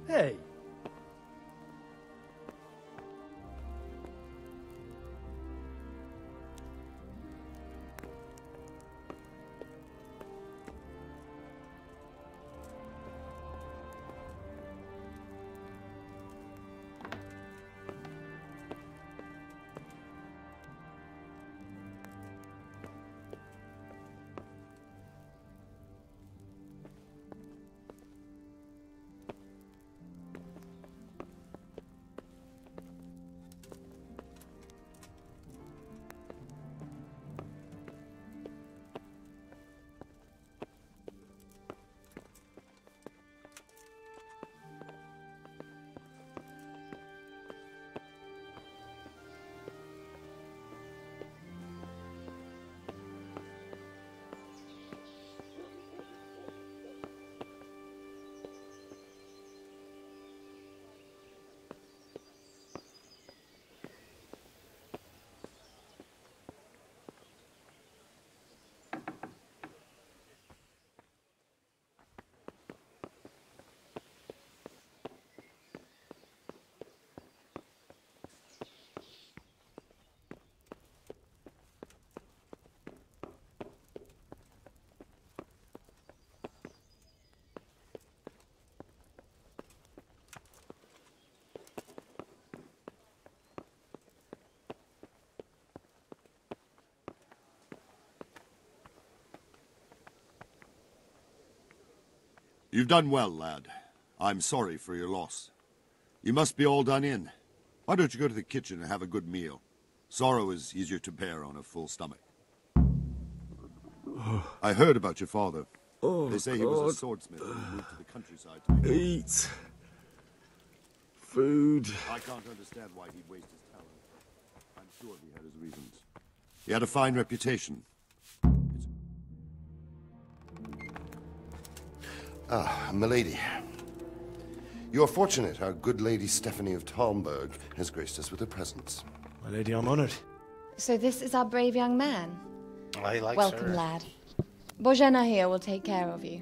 Hey. You've done well, lad. I'm sorry for your loss. You must be all done in. Why don't you go to the kitchen and have a good meal? Sorrow is easier to bear on a full stomach. I heard about your father. They say he was a swordsmith and moved to the countryside to make Eat. Food. I can't understand why he'd waste his talent. I'm sure he had his reasons. He had a fine reputation. Ah, milady. You are fortunate our good lady Stephanie of Talmberg has graced us with her presence. My lady, I'm honored. So this is our brave young man. I like Welcome, her. lad. Bojena here will take care of you.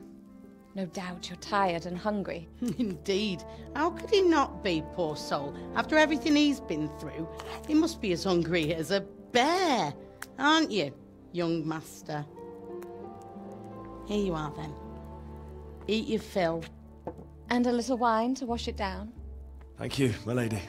No doubt you're tired and hungry. Indeed. How could he not be, poor soul? After everything he's been through, he must be as hungry as a bear, aren't you, young master? Here you are, then. Eat your fill. And a little wine to wash it down. Thank you, my lady.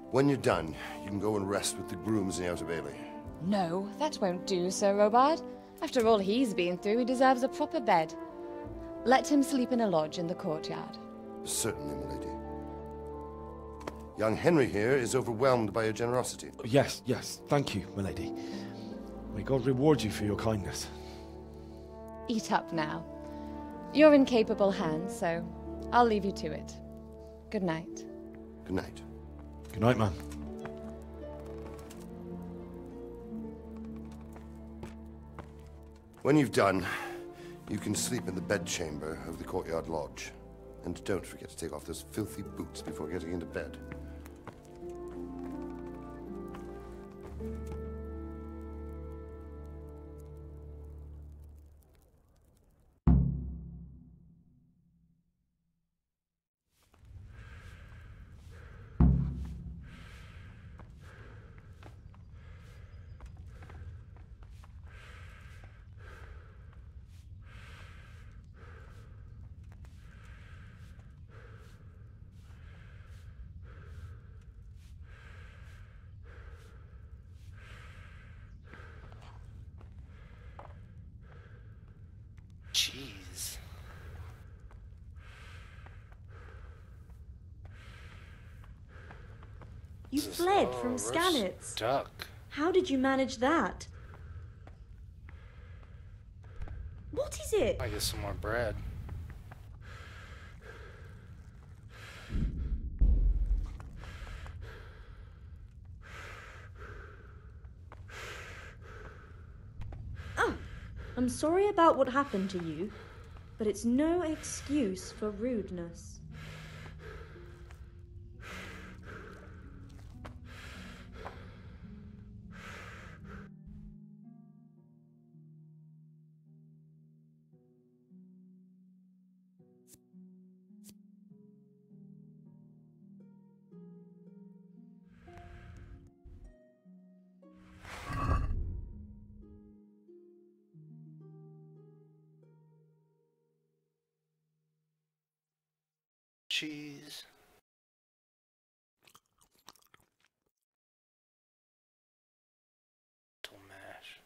When you're done, you can go and rest with the grooms in the Outer Bailey. No, that won't do, Sir Robard. After all he's been through, he deserves a proper bed. Let him sleep in a lodge in the courtyard. Certainly, milady. Young Henry here is overwhelmed by your generosity. Yes, yes. Thank you, my lady. May God reward you for your kindness. Eat up now. You're in capable hands, so I'll leave you to it. Good night. Good night. Good night, man. When you've done, you can sleep in the bedchamber of the courtyard lodge. And don't forget to take off those filthy boots before getting into bed. Jeez. You fled from Scanets. Duck. How did you manage that? What is it? I get some more bread. I'm sorry about what happened to you, but it's no excuse for rudeness. cheese. Lentil mash.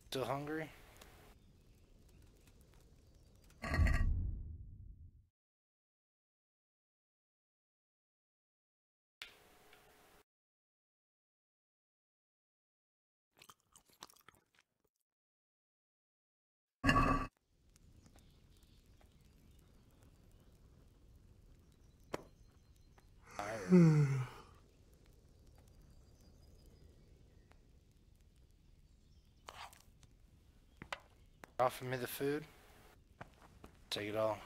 Still hungry? Offer me the food. Take it all.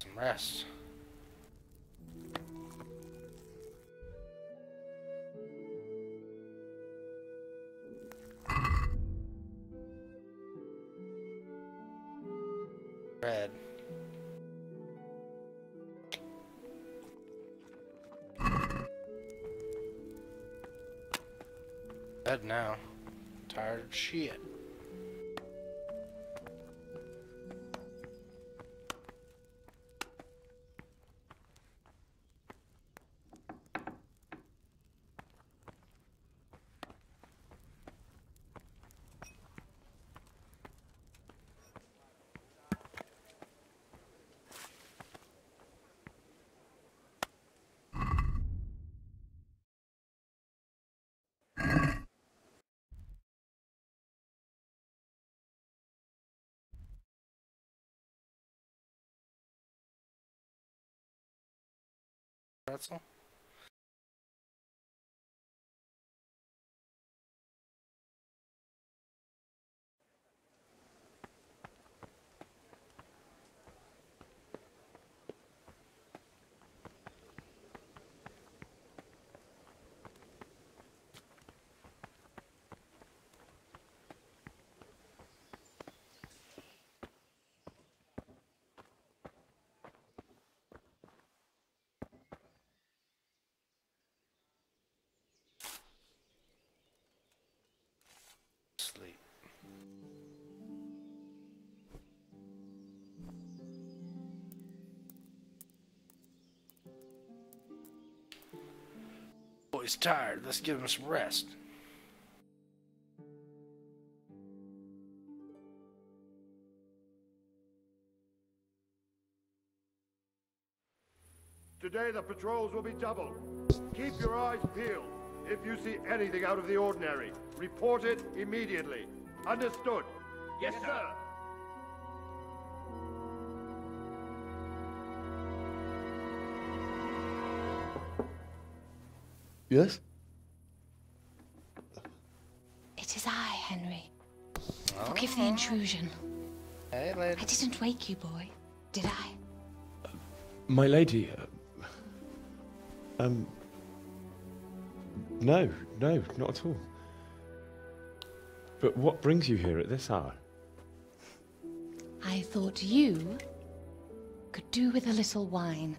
Some rest. Bread. Bed now. Tired of shit. Pretzel? Sleep. Boy's tired. Let's give him some rest. Today the patrols will be doubled. Keep your eyes peeled. If you see anything out of the ordinary, report it immediately. Understood? Yes, sir. Yes? It is I, Henry. Forgive the intrusion. Hey, lady. I didn't wake you, boy, did I? My lady, no, not at all. But what brings you here at this hour? I thought you could do with a little wine.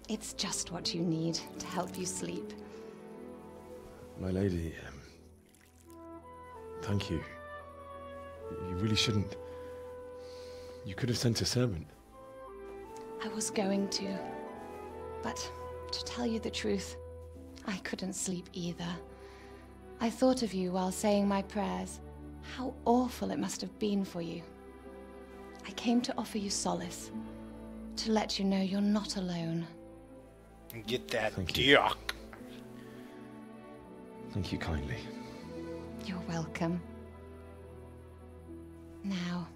It's just what you need to help you sleep. My lady, thank you. You really shouldn't. You could have sent a servant. I was going to, but to tell you the truth, I couldn't sleep either. I thought of you while saying my prayers. How awful it must have been for you. I came to offer you solace, to let you know you're not alone. Get that Thank you. dick. Thank you kindly. You're welcome. Now,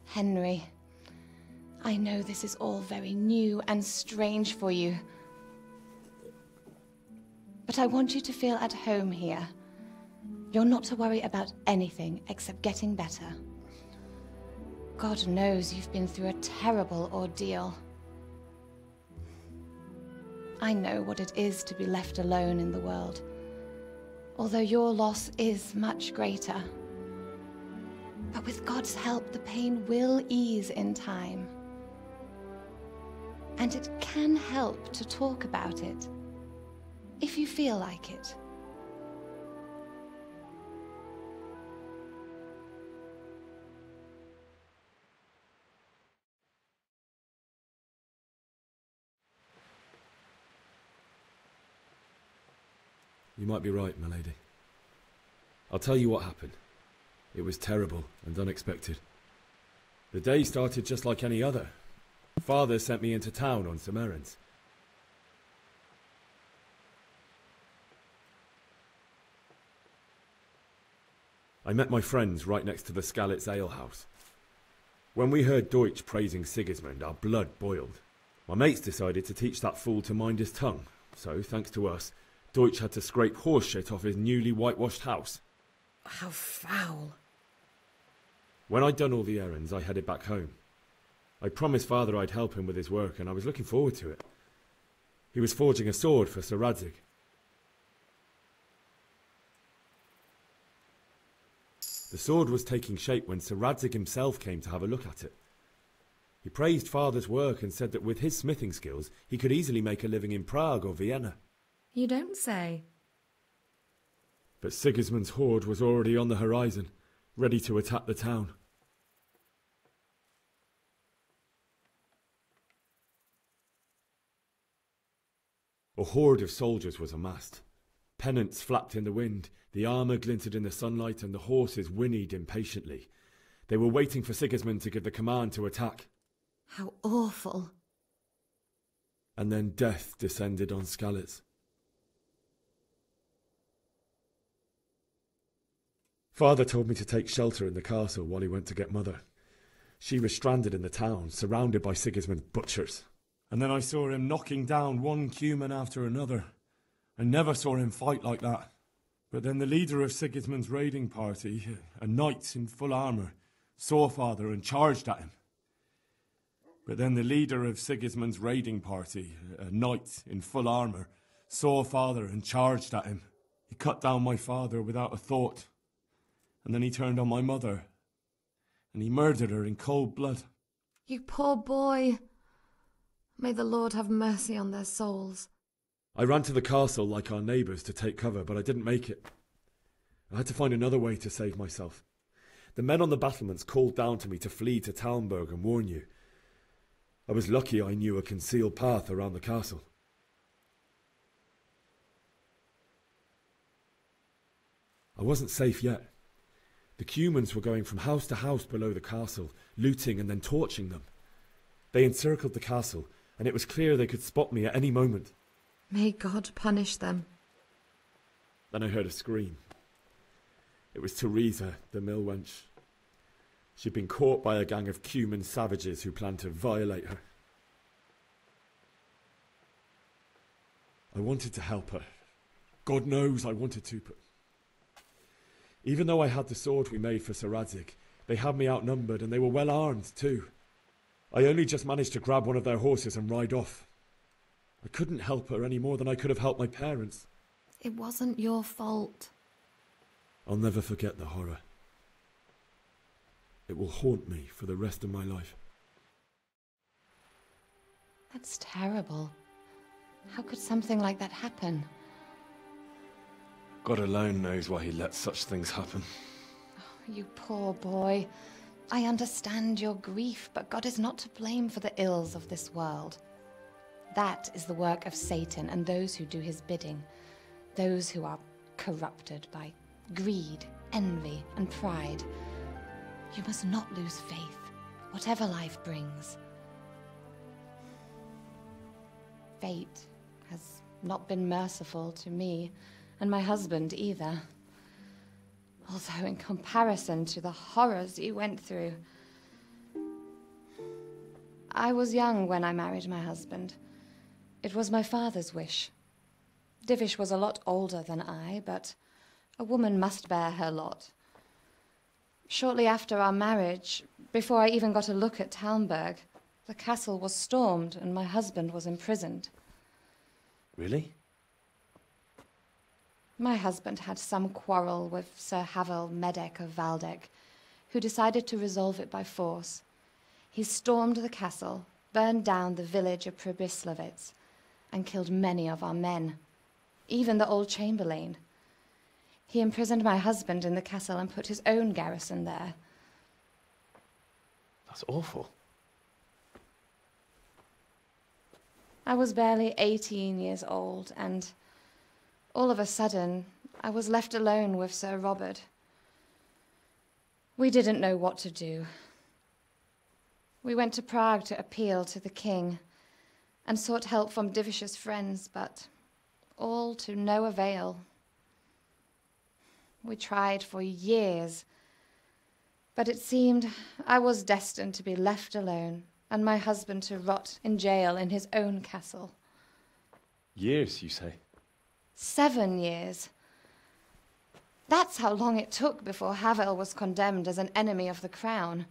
Henry, I know this is all very new and strange for you, but I want you to feel at home here. You're not to worry about anything except getting better. God knows you've been through a terrible ordeal. I know what it is to be left alone in the world. although your loss is much greater. But with God's help, the pain will ease in time. And it can help to talk about it, if you feel like it. You might be right, my lady. I'll tell you what happened. It was terrible and unexpected. The day started just like any other. Father sent me into town on some errands. I met my friends right next to the Skalitz alehouse. When we heard Deutsch praising Sigismund, our blood boiled. My mates decided to teach that fool to mind his tongue, so thanks to us, Deutsch had to scrape horse shit off his newly whitewashed house. How foul. When I'd done all the errands, I headed back home. I promised Father I'd help him with his work, and I was looking forward to it. He was forging a sword for Sir Radzig. The sword was taking shape when Sir Radzig himself came to have a look at it. He praised Father's work and said that with his smithing skills, he could easily make a living in Prague or Vienna. You don't say. But Sigismund's horde was already on the horizon, ready to attack the town. A horde of soldiers was amassed. Pennants flapped in the wind, the armour glinted in the sunlight, and the horses whinnied impatiently. They were waiting for Sigismund to give the command to attack. How awful. And then death descended on Skalitz. Father told me to take shelter in the castle while he went to get Mother. She was stranded in the town, surrounded by Sigismund's butchers. And then I saw him knocking down one Cuman after another. I never saw him fight like that. But then the leader of Sigismund's raiding party, a knight in full armour, saw Father and charged at him. But then the leader of Sigismund's raiding party, a knight in full armour, saw Father and charged at him. He cut down my father without a thought. And then he turned on my mother, and he murdered her in cold blood. You poor boy. May the Lord have mercy on their souls. I ran to the castle like our neighbours to take cover, but I didn't make it. I had to find another way to save myself. The men on the battlements called down to me to flee to Talmberg and warn you. I was lucky I knew a concealed path around the castle. I wasn't safe yet. The Cumans were going from house to house below the castle, looting and then torching them. They encircled the castle, and it was clear they could spot me at any moment. May God punish them. Then I heard a scream. It was Teresa, the mill wench. She'd been caught by a gang of Cuman savages who planned to violate her. I wanted to help her. God knows I wanted to, but even though I had the sword we made for Sir Radzig, they had me outnumbered and they were well armed too. I only just managed to grab one of their horses and ride off. I couldn't help her any more than I could have helped my parents. It wasn't your fault. I'll never forget the horror. It will haunt me for the rest of my life. That's terrible. How could something like that happen? God alone knows why he lets such things happen. Oh, you poor boy. I understand your grief, but God is not to blame for the ills of this world. That is the work of Satan and those who do his bidding. Those who are corrupted by greed, envy, and pride. You must not lose faith, whatever life brings. Fate has not been merciful to me, and my husband either. Although in comparison to the horrors you went through. I was young when I married my husband. It was my father's wish. Divish was a lot older than I, but a woman must bear her lot. Shortly after our marriage, before I even got a look at Talmberg, the castle was stormed and my husband was imprisoned. Really? My husband had some quarrel with Sir Havel Medek of Valdek, who decided to resolve it by force. He stormed the castle, burned down the village of Pribyslavitz, and killed many of our men, even the old chamberlain. He imprisoned my husband in the castle and put his own garrison there. That's awful. I was barely 18 years old, and all of a sudden, I was left alone with Sir Robert. We didn't know what to do. We went to Prague to appeal to the king and sought help from Divish's friends, but all to no avail. We tried for years, but it seemed I was destined to be left alone and my husband to rot in jail in his own castle. Years, you say? 7 years. That's how long it took before Havel was condemned as an enemy of the crown.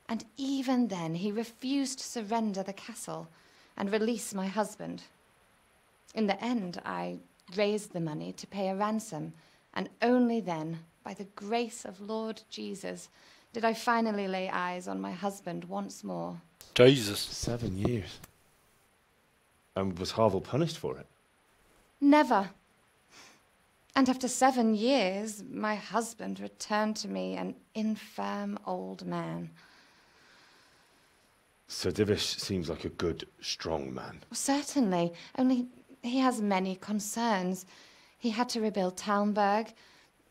And even then he refused to surrender the castle and release my husband. In the end, I raised the money to pay a ransom, and only then, by the grace of Lord Jesus, did I finally lay eyes on my husband once more. Jesus. 7 years. And was Havel punished for it? Never. And after 7 years, my husband returned to me an infirm old man. Sir Divish seems like a good, strong man. Certainly, only he has many concerns. He had to rebuild Talmberg.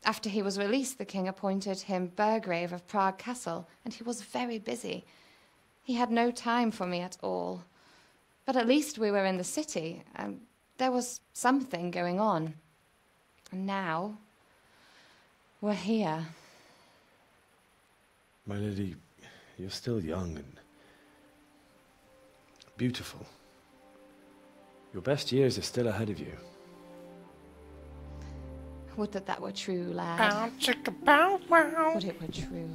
After he was released, the king appointed him Burgrave of Prague Castle, and he was very busy. He had no time for me at all. But at least we were in the city, and there was something going on. And now, we're here. My lady, you're still young and beautiful. Your best years are still ahead of you. Would that were true, lad. Bow, chicka, bow, wow. Would it were true.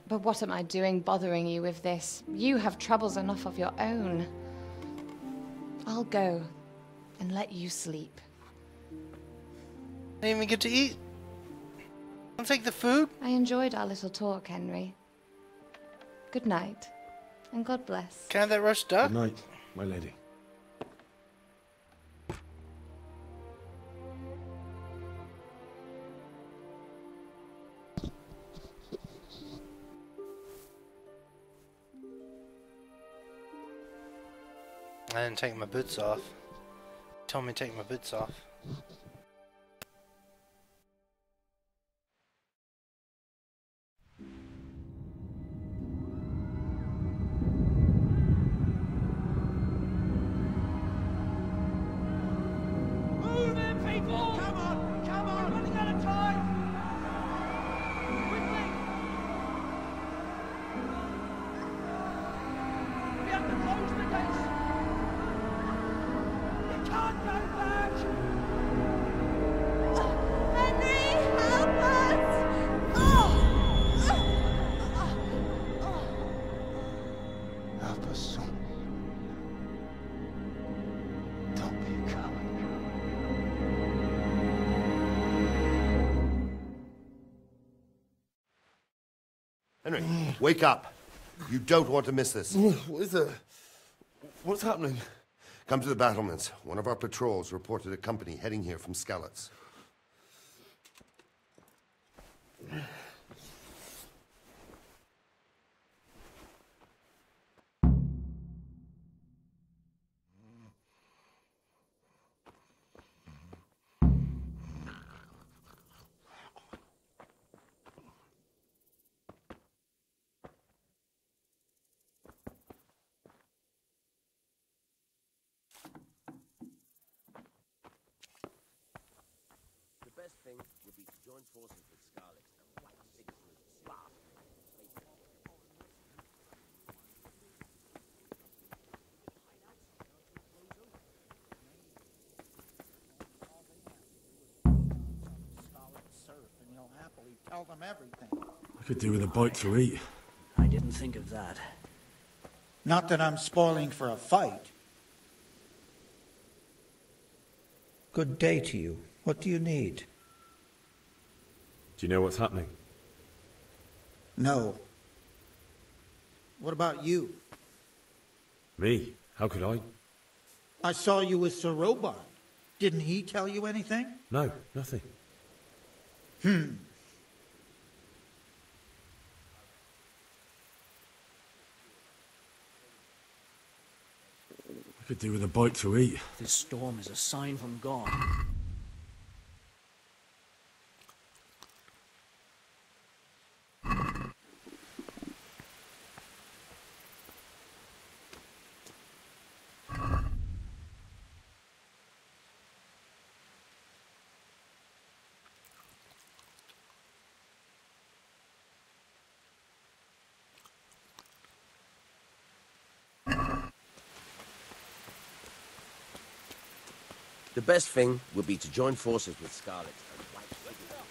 But what am I doing bothering you with this? You have troubles enough of your own. I'll go and let you sleep. Didn't even get to eat. I'll take the food. I enjoyed our little talk, Henry. Good night, and God bless. Can I have that roast duck? Good night, my lady. I didn't take my boots off. Told me to take my boots off. Move in, people! Come on! Come on! We're running out of time! Quickly! We have to close the gates! You can't go back! Henry, help us! Help us, son. Don't be a coward. Henry, wake up. You don't want to miss this. What is it? What's happening? Come to the battlements. One of our patrols reported a company heading here from Skalitz. The best thing would be to join forces with Skalitz and wipe Sigismund's last. And you'll happily tell them everything. I could do with a bite to eat. I didn't think of that. Not that I'm spoiling for a fight. Good day to you, What do you need? Do you know what's happening? No. What about you? Me? How could I? I saw you with Sir Robard. Didn't he tell you anything? No, nothing. Hmm. I could do with a bite to eat. This storm is a sign from God. The best thing would be to join forces with Scarlet and fight Sigismund.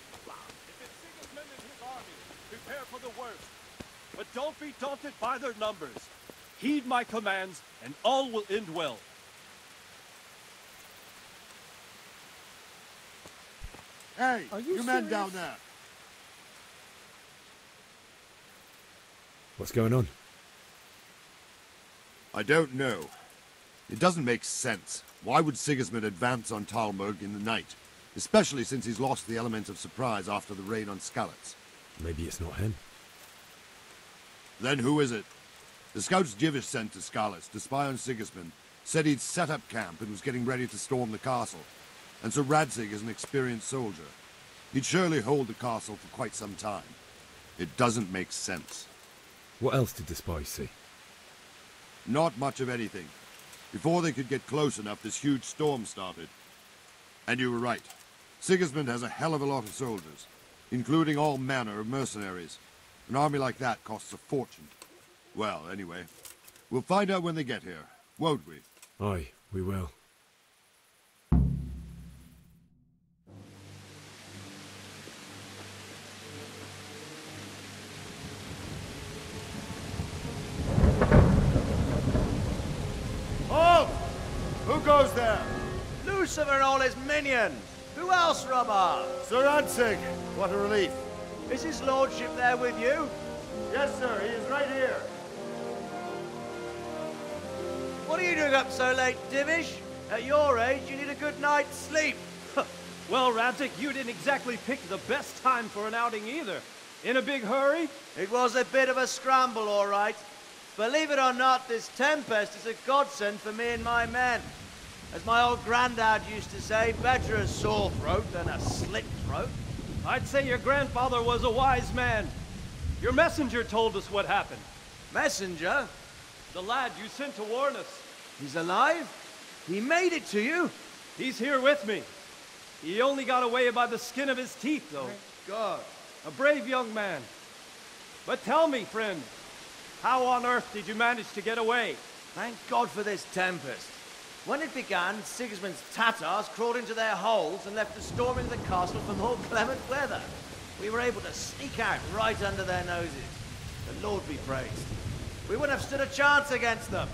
If it's Sigismund and his army, prepare for the worst. But don't be daunted by their numbers. Heed my commands, and all will end well. Hey, Are you men serious? down there. What's going on? I don't know. It doesn't make sense. Why would Sigismund advance on Talmberg in the night? Especially since he's lost the element of surprise after the raid on Skalitz. Maybe it's not him. Then who is it? The scouts Jivish sent to Skalitz to spy on Sigismund said he'd set up camp and was getting ready to storm the castle. And Sir Radzig is an experienced soldier. He'd surely hold the castle for quite some time. It doesn't make sense. What else did the spies see? Not much of anything. Before they could get close enough, this huge storm started. And you were right. Sigismund has a hell of a lot of soldiers, including all manner of mercenaries. An army like that costs a fortune. Well, anyway, we'll find out when they get here, won't we? Aye, we will. Halt! Who goes there? Lucifer and all his minions. Who else, Robert? Sir Radzig. What a relief. Is his lordship there with you? Yes, sir. He is right here. What are you doing up so late, Divish? At your age, you need a good night's sleep. Well, Radzig, you didn't exactly pick the best time for an outing either. In a big hurry? It was a bit of a scramble, all right. Believe it or not, this tempest is a godsend for me and my men. As my old granddad used to say, better a sore throat than a slit throat. I'd say your grandfather was a wise man. Your messenger told us what happened. Messenger? The lad you sent to warn us. He's alive? He made it to you? He's here with me. He only got away by the skin of his teeth, though. Thank God. A brave young man. But tell me, friend, how on earth did you manage to get away? Thank God for this tempest. When it began, Sigismund's Tatars crawled into their holes and left us storming the castle for more clement weather. We were able to sneak out right under their noses. The Lord be praised. We wouldn't have stood a chance against them.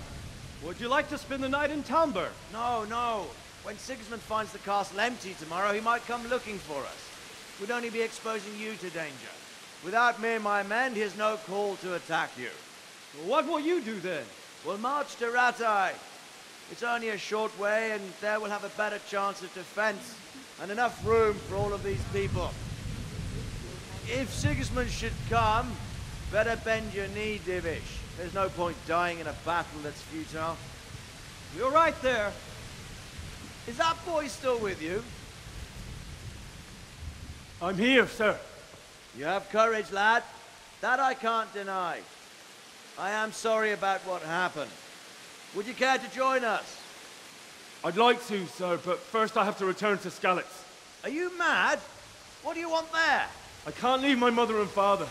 Would you like to spend the night in Talmberg? No, no. When Sigismund finds the castle empty tomorrow, he might come looking for us. We'd only be exposing you to danger. Without me and my men, he has no call to attack you. What will you do then? We'll march to Ratai. It's only a short way, and there we'll have a better chance of defense and enough room for all of these people. If Sigismund should come, better bend your knee, Divish. There's no point dying in a battle that's futile. You're right there. Is that boy still with you? I'm here, sir. You have courage, lad. That I can't deny. I am sorry about what happened. Would you care to join us? I'd like to, sir, but first I have to return to Skalitz. Are you mad? What do you want there? I can't leave my mother and father.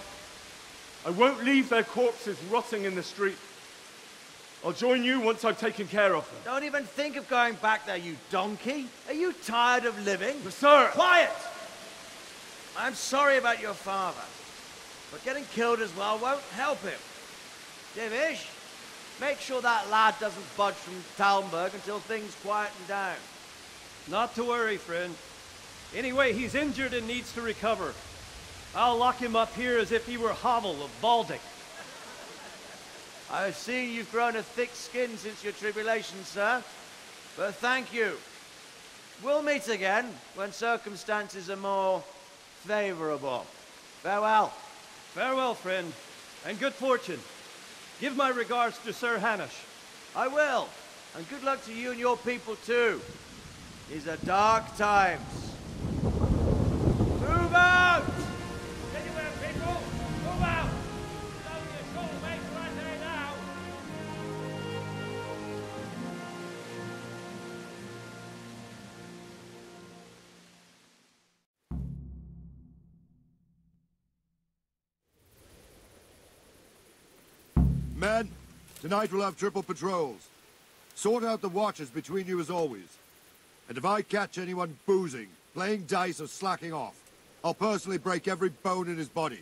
I won't leave their corpses rotting in the street. I'll join you once I've taken care of them. Don't even think of going back there, you donkey. Are you tired of living? But sir! Quiet! I'm sorry about your father, but getting killed as well won't help him. Divish, make sure that lad doesn't budge from Talmberg until things quieten down. Not to worry, friend. Anyway, he's injured and needs to recover. I'll lock him up here as if he were Hovel of Baldic. I've seen you've grown a thick skin since your tribulation, sir. But thank you. We'll meet again when circumstances are more favorable. Farewell. Farewell, friend, and good fortune. Give my regards to Sir Hanush. I will, and good luck to you and your people too. These are dark times. Move out! Anywhere, people! Move out! It's only a short way to Rattay now. Men, tonight we'll have triple patrols. Sort out the watches between you as always. And if I catch anyone boozing, playing dice or slacking off, I'll personally break every bone in his body.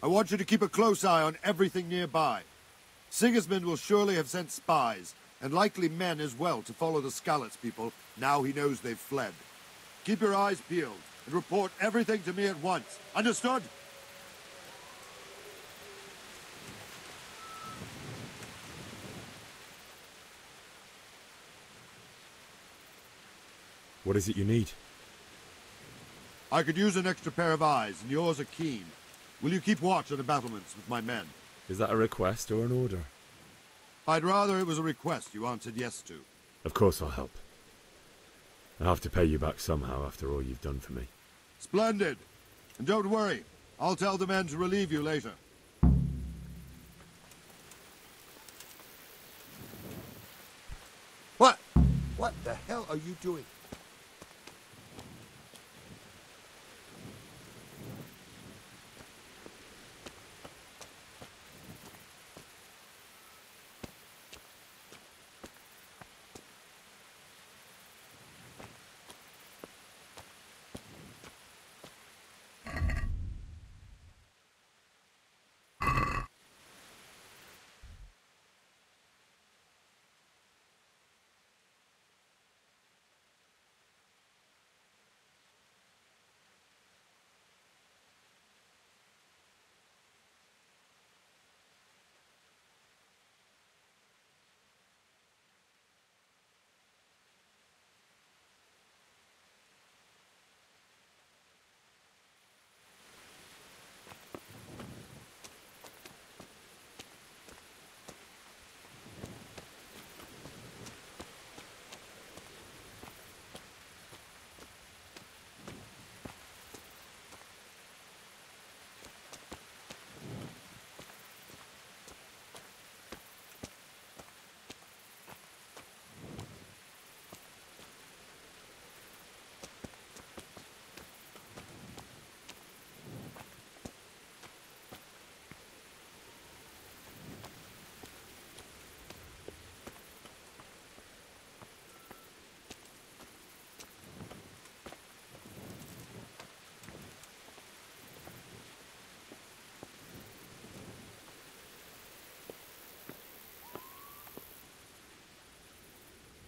I want you to keep a close eye on everything nearby. Sigismund will surely have sent spies, and likely men as well, to follow the Skalitz people now he knows they've fled. Keep your eyes peeled, and report everything to me at once. Understood? What is it you need? I could use an extra pair of eyes, and yours are keen. Will you keep watch on the battlements with my men? Is that a request or an order? I'd rather it was a request you answered yes to. Of course I'll help. I have to pay you back somehow after all you've done for me. Splendid! And don't worry, I'll tell the men to relieve you later. What? What the hell are you doing?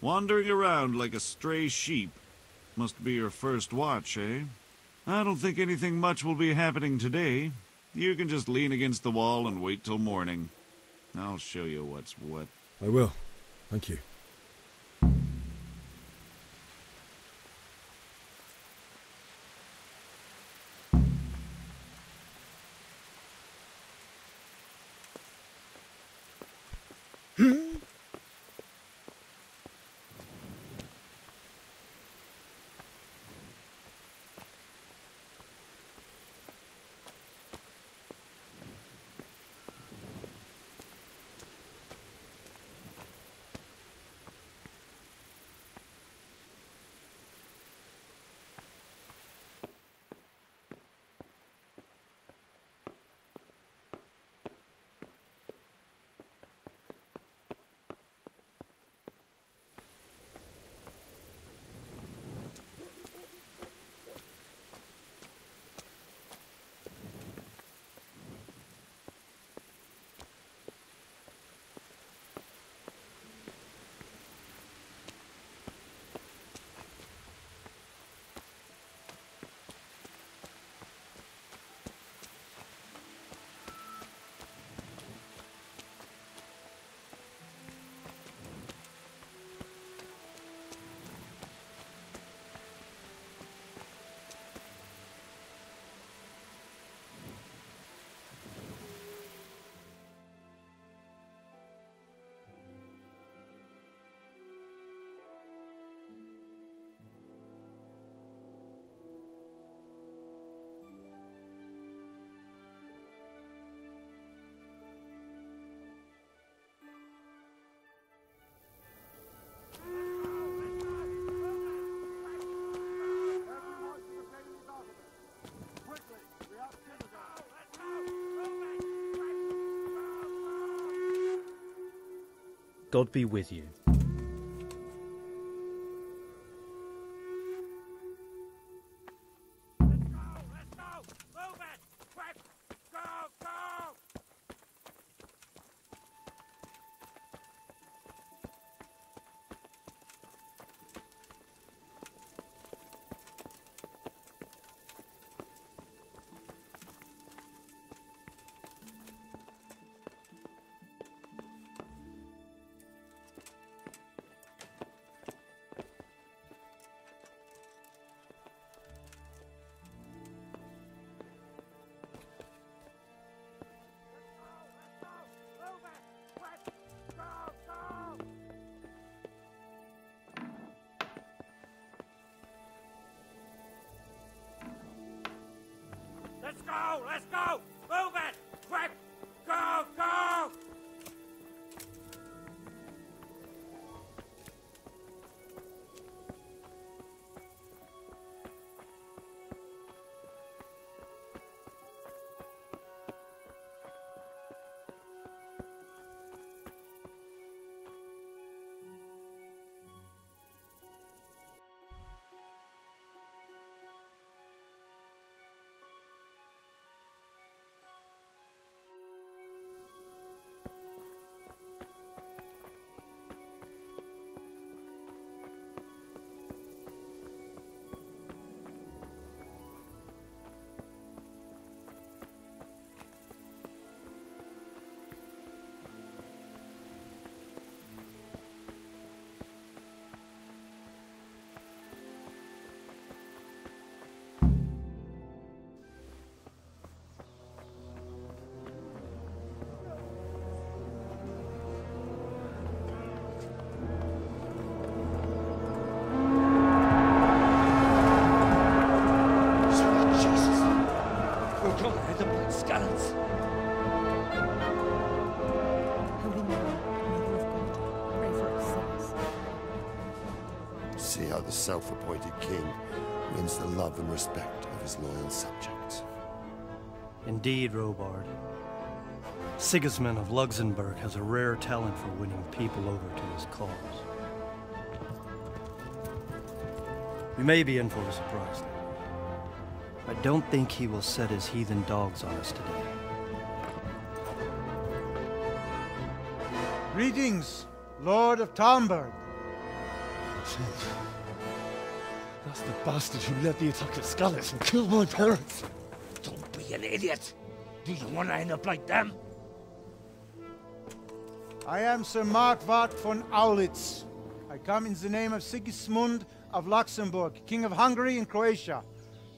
Wandering around like a stray sheep. Must be your first watch, eh? I don't think anything much will be happening today. You can just lean against the wall and wait till morning. I'll show you what's what. I will. Thank you. God be with you. Let's go! Let's go! Move it! Quick! Go! Go! See how the self-appointed king wins the love and respect of his loyal subjects. Indeed, Robard. Sigismund of Luxembourg has a rare talent for winning people over to his cause. We may be in for a surprise, though. I don't think he will set his heathen dogs on us today. Greetings, Lord of Talmberg. That's the bastard who led the attack at Scarlet and killed my parents. Don't be an idiot. Do you want to end up like them? I am Sir Markwart von Aulitz. I come in the name of Sigismund of Luxembourg, King of Hungary and Croatia,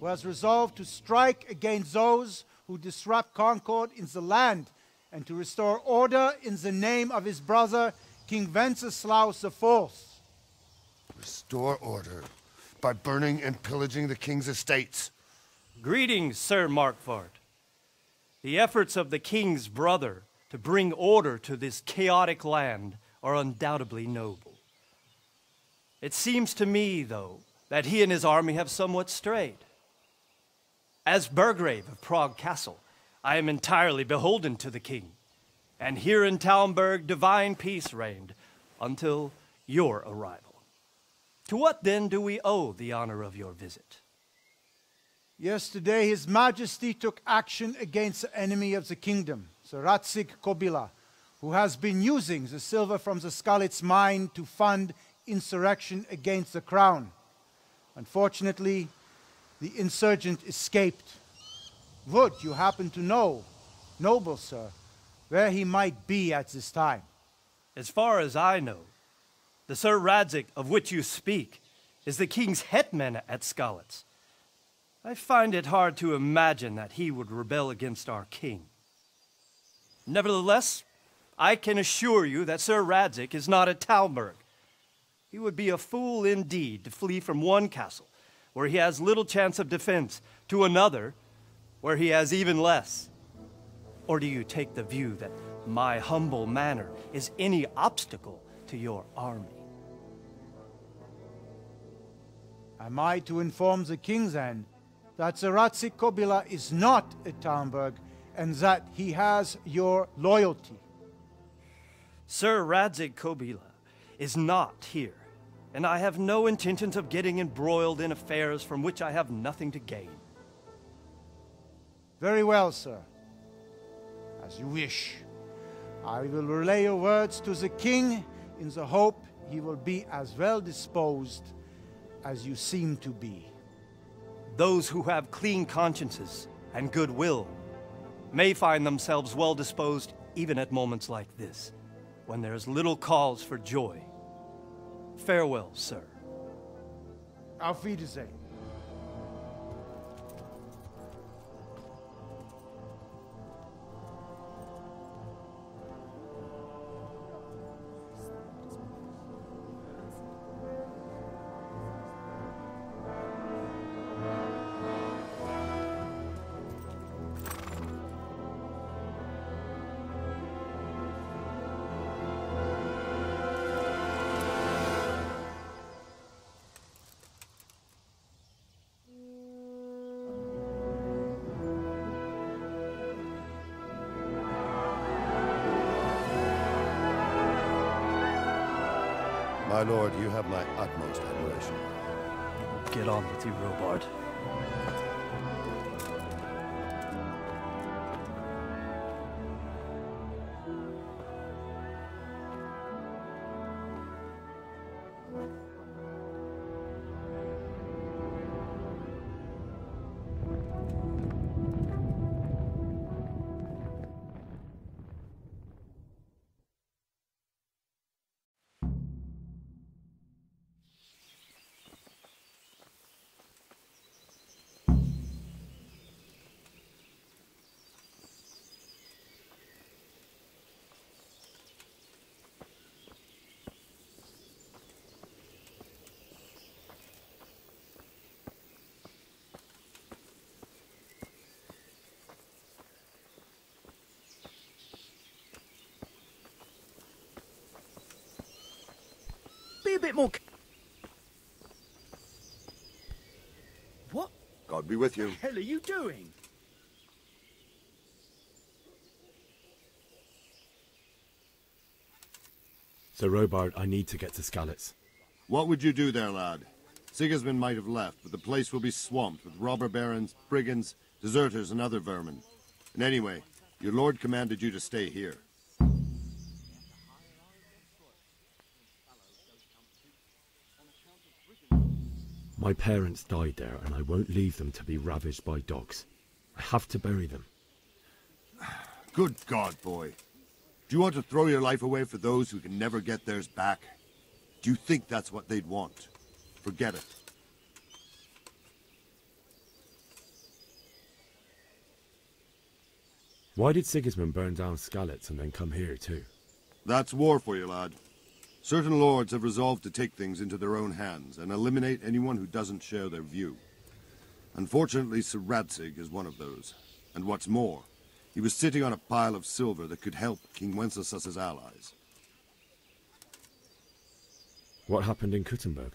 who has resolved to strike against those who disrupt concord in the land and to restore order in the name of his brother, King Wenceslaus IV. Restore order by burning and pillaging the king's estates. Greetings, Sir Markwart. The efforts of the king's brother to bring order to this chaotic land are undoubtedly noble. It seems to me, though, that he and his army have somewhat strayed. As Burgrave of Prague Castle, I am entirely beholden to the king, and here in Talmberg divine peace reigned until your arrival. To what then do we owe the honor of your visit? Yesterday, His Majesty took action against the enemy of the kingdom, Sir Radzig Kobyla, who has been using the silver from the Skalitz mine to fund insurrection against the crown. Unfortunately, the insurgent escaped. Would you happen to know, noble sir, where he might be at this time? As far as I know, the Sir Radzig of which you speak is the king's hetman at Skalitz. I find it hard to imagine that he would rebel against our king. Nevertheless, I can assure you that Sir Radzig is not at Talmberg. He would be a fool indeed to flee from one castle, where he has little chance of defense, to another, where he has even less. Or do you take the view that my humble manner is any obstacle to your army? Am I to inform the king then that Sir Radzig Kobyla is not at Talmberg and that he has your loyalty? Sir Radzig Kobyla is not here, and I have no intentions of getting embroiled in affairs from which I have nothing to gain. Very well, sir. As you wish. I will relay your words to the king in the hope he will be as well disposed as you seem to be. Those who have clean consciences and goodwill may find themselves well disposed even at moments like this, when there is little cause for joy. Farewell, sir. Auf Wiedersehen. My lord, you have my utmost admiration. Get on with you, Robard. Be a bit more... What God be with you. the hell are you doing? Sir Robard, I need to get to Skalitz. What would you do there, lad? Sigismund might have left, but the place will be swamped with robber barons, brigands, deserters, and other vermin. And anyway, your lord commanded you to stay here. My parents died there, and I won't leave them to be ravaged by dogs. I have to bury them. Good God, boy. Do you want to throw your life away for those who can never get theirs back? Do you think that's what they'd want? Forget it. Why did Sigismund burn down Skalitz and then come here too? That's war for you, lad. Certain lords have resolved to take things into their own hands and eliminate anyone who doesn't share their view. Unfortunately, Sir Radzig is one of those. And what's more, he was sitting on a pile of silver that could help King Wenceslas's allies. What happened in Kuttenberg?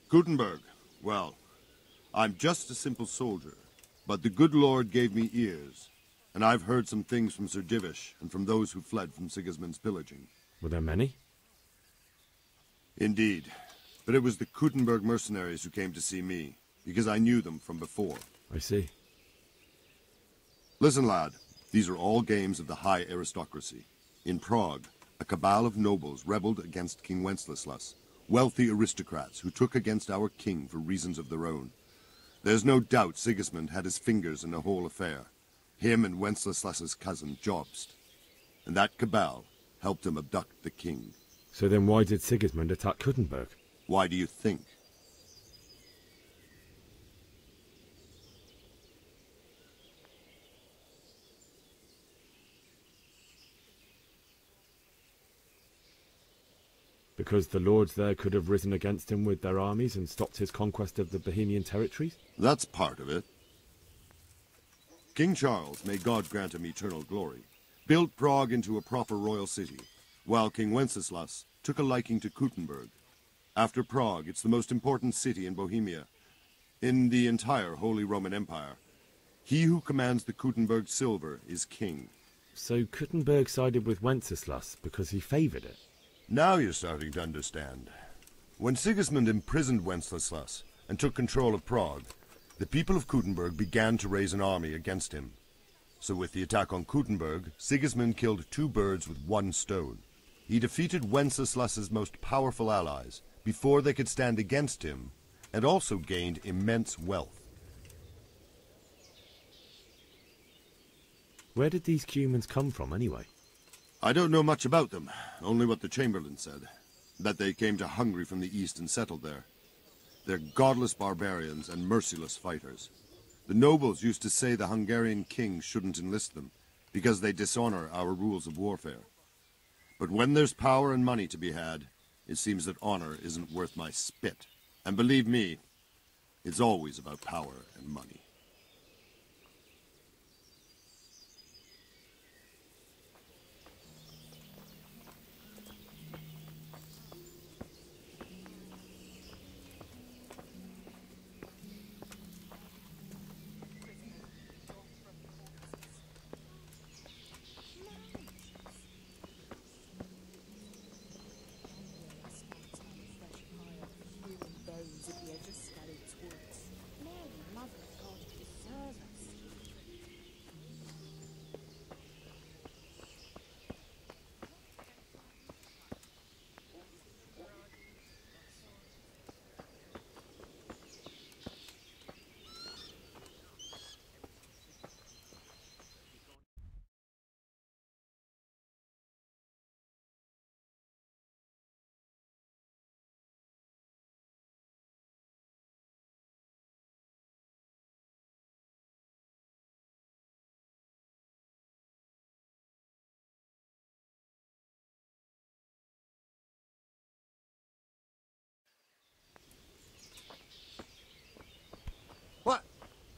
Kuttenberg? Well, I'm just a simple soldier, but the good Lord gave me ears, and I've heard some things from Sir Divish and from those who fled from Sigismund's pillaging. Were there many? Indeed, but it was the Kuttenberg mercenaries who came to see me, because I knew them from before. I see. Listen, lad, these are all games of the high aristocracy. In Prague, a cabal of nobles rebelled against King Wenceslas, wealthy aristocrats who took against our king for reasons of their own. There's no doubt Sigismund had his fingers in the whole affair. Him and Wenceslas's cousin, Jobst. And that cabal helped him abduct the king. So then why did Sigismund attack Kuttenberg? Why do you think? Because the lords there could have risen against him with their armies and stopped his conquest of the Bohemian territories? That's part of it. King Charles, may God grant him eternal glory, built Prague into a proper royal city, while King Wenceslas took a liking to Kuttenberg. After Prague, it's the most important city in Bohemia, in the entire Holy Roman Empire. He who commands the Kuttenberg silver is king, So Kuttenberg sided with Wenceslas because he favoured it? Now you're starting to understand. When Sigismund imprisoned Wenceslas and took control of Prague, the people of Kuttenberg began to raise an army against him. So with the attack on Kuttenberg, Sigismund killed 2 birds with 1 stone. He defeated Wenceslas's most powerful allies before they could stand against him, and also gained immense wealth. Where did these Cumans come from, anyway? I don't know much about them, only what the Chamberlain said, that they came to Hungary from the east and settled there. They're godless barbarians and merciless fighters. The nobles used to say the Hungarian king shouldn't enlist them, because they dishonor our rules of warfare. But when there's power and money to be had, it seems that honor isn't worth my spit. And believe me, it's always about power and money.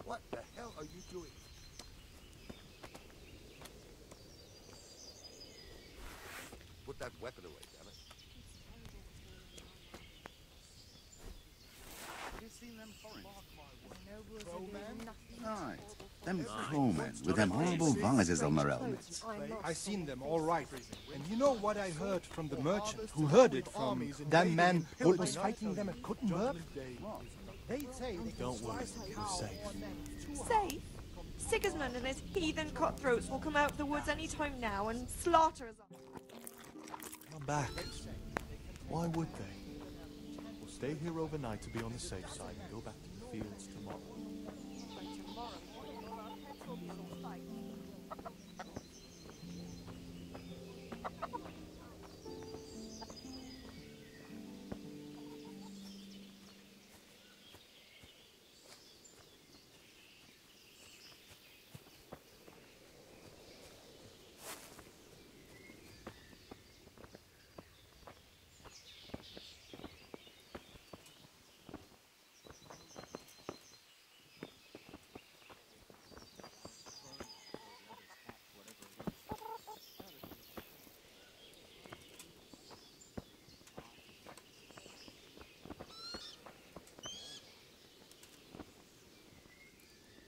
What the hell are you doing? Put that weapon away, damn it. You've seen them foreign. Right. Them crowmen with them horrible visors on their helmets. I seen them, all right. And you know what I heard from the merchant who heard it from them man who was fighting them at Kuttenberg? They say they don't worry, we're safe. Safe? Sigismund and his heathen cutthroats will come out of the woods any time now and slaughter us all. Come back. Why would they? We'll stay here overnight to be on the safe side and go back to the fields tomorrow.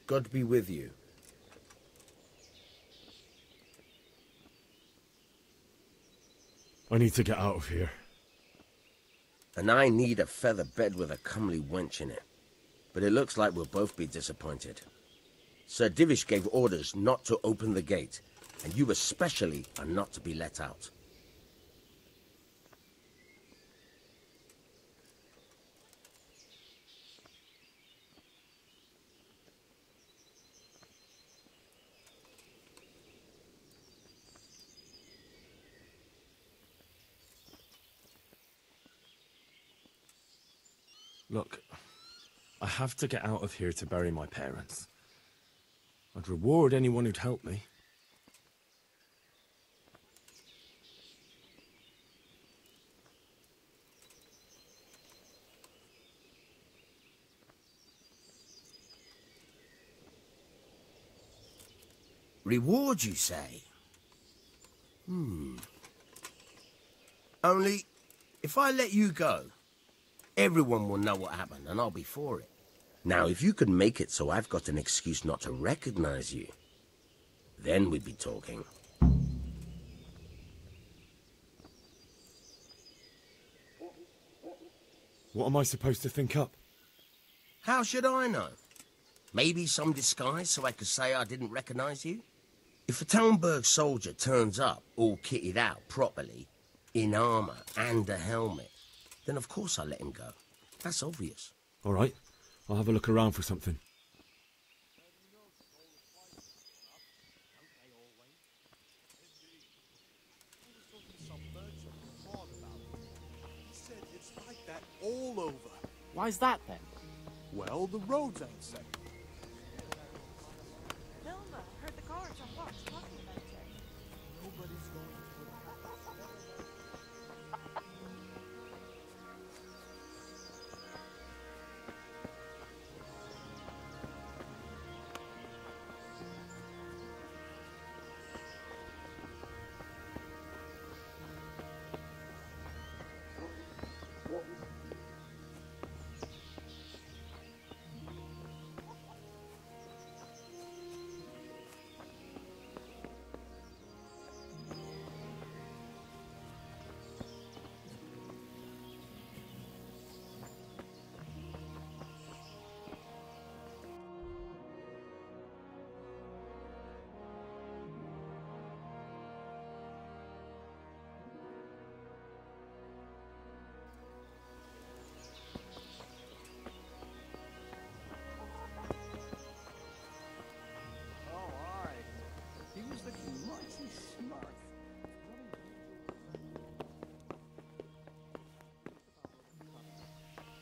God be with you. I need to get out of here. And I need a feather bed with a comely wench in it. But it looks like we'll both be disappointed. Sir Divish gave orders not to open the gate, and you especially are not to be let out. Look, I have to get out of here to bury my parents. I'd reward anyone who'd help me. Reward, you say? Only, if I let you go, everyone will know what happened, and I'll be for it. Now, if you could make it so I've got an excuse not to recognize you, then we'd be talking. What am I supposed to think up? How should I know? Maybe some disguise so I could say I didn't recognize you? If a Talmberg soldier turns up all kitted out properly, in armour and a helmet, then of course I'll let him go. That's obvious. All right, I'll have a look around for something. It's like that all over. Why's that then? Well, the roads ain't safe. Wilma heard the guards on watch talking about it. Nobody's going to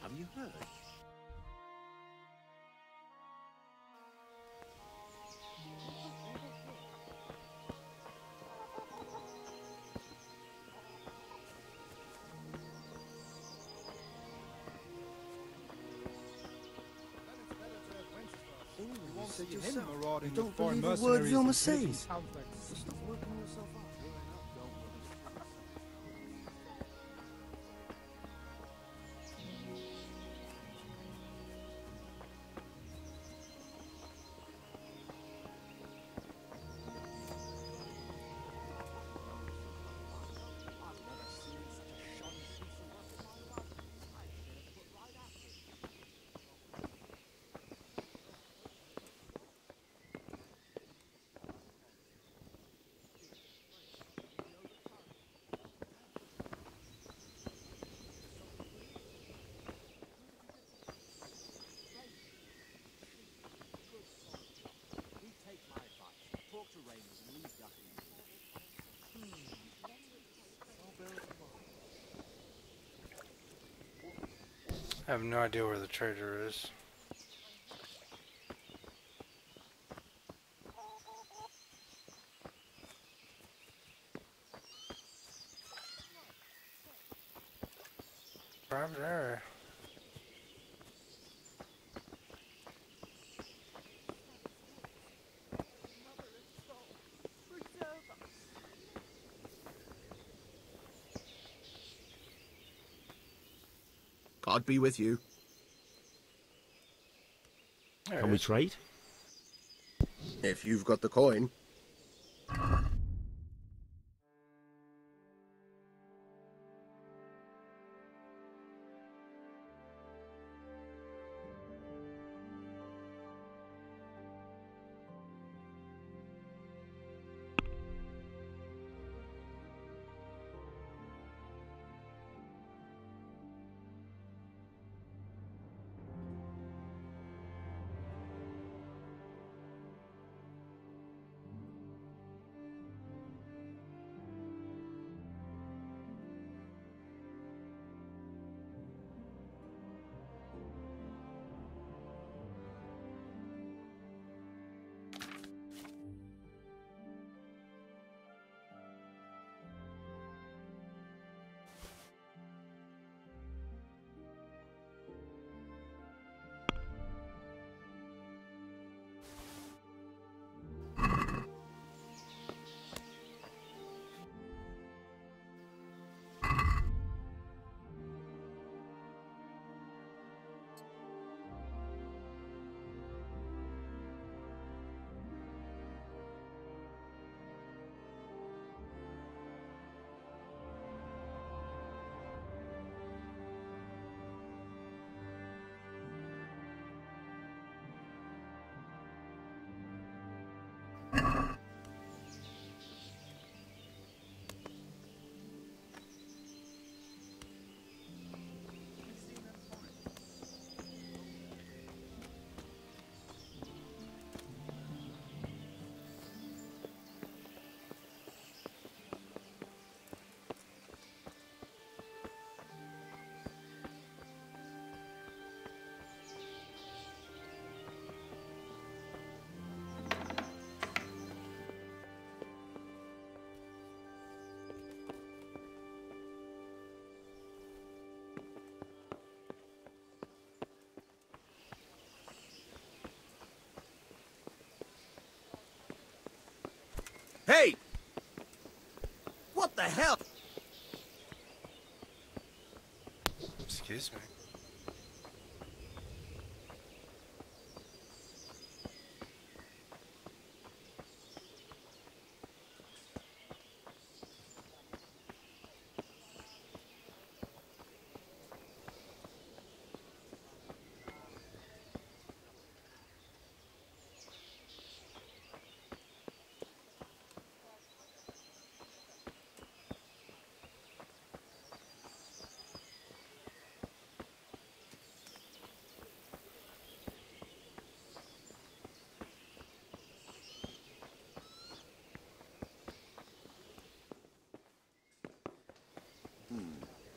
Have you heard? You said yourself, you don't believe a word Vilma says. Stop working yourself up. I have no idea where the treasure is. Right there. God be with you. Can we trade? If you've got the coin. Hey! What the hell? Excuse me.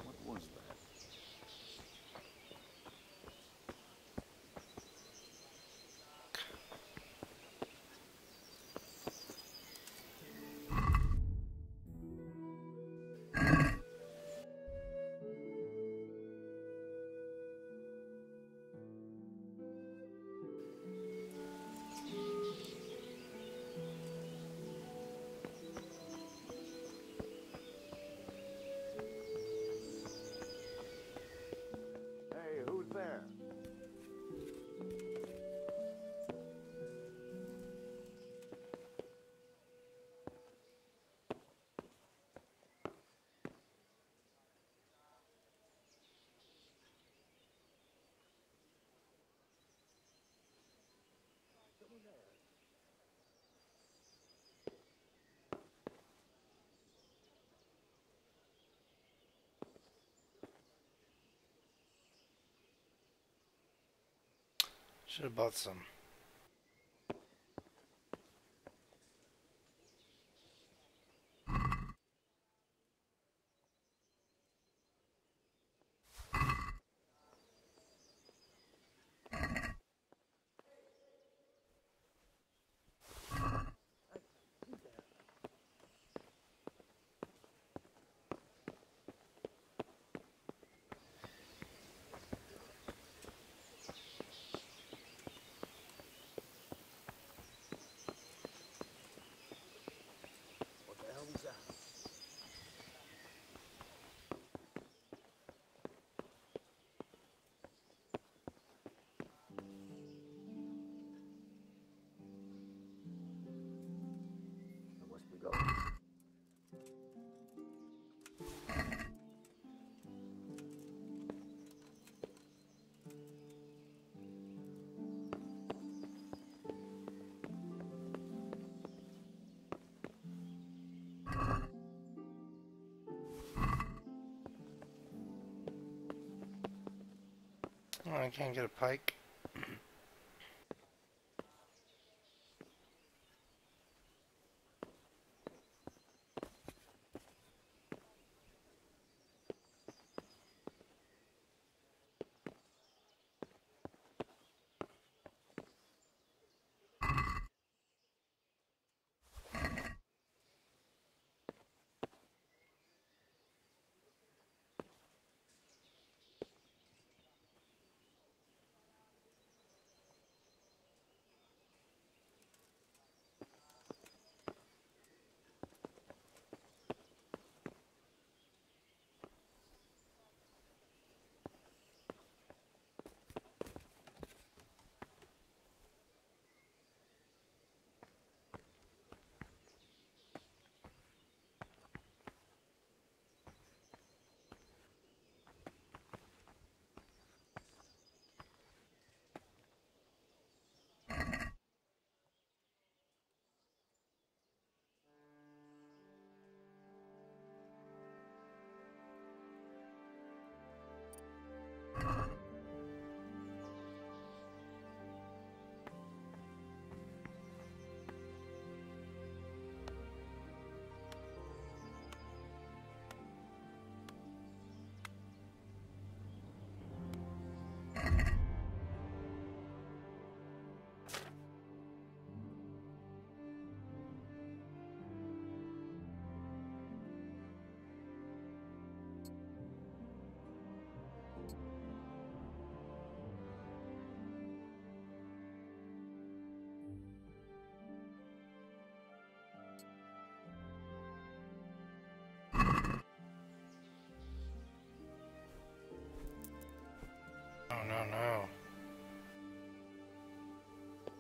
What was that? Hey, who's there? Should have bought some. What the hell was that? I must be going. Oh, I can't get a pike.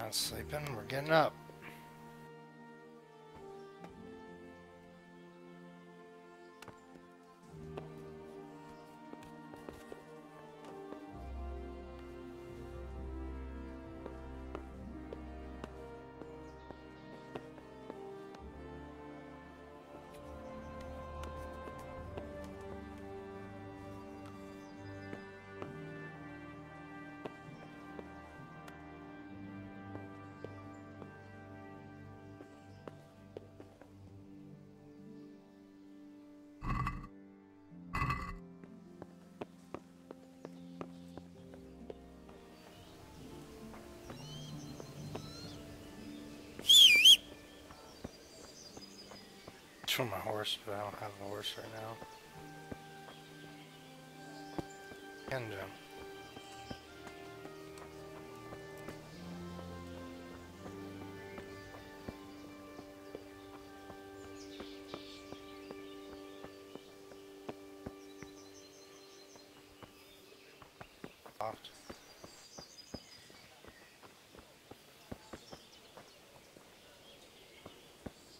Not sleeping, we're getting up. For my horse, but I don't have a horse right now. Can jump.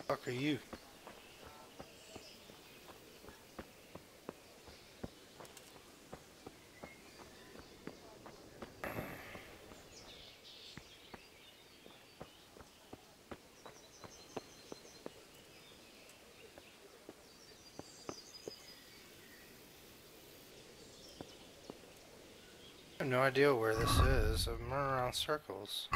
Fuck are you? I have no idea where this is. I'm running around circles.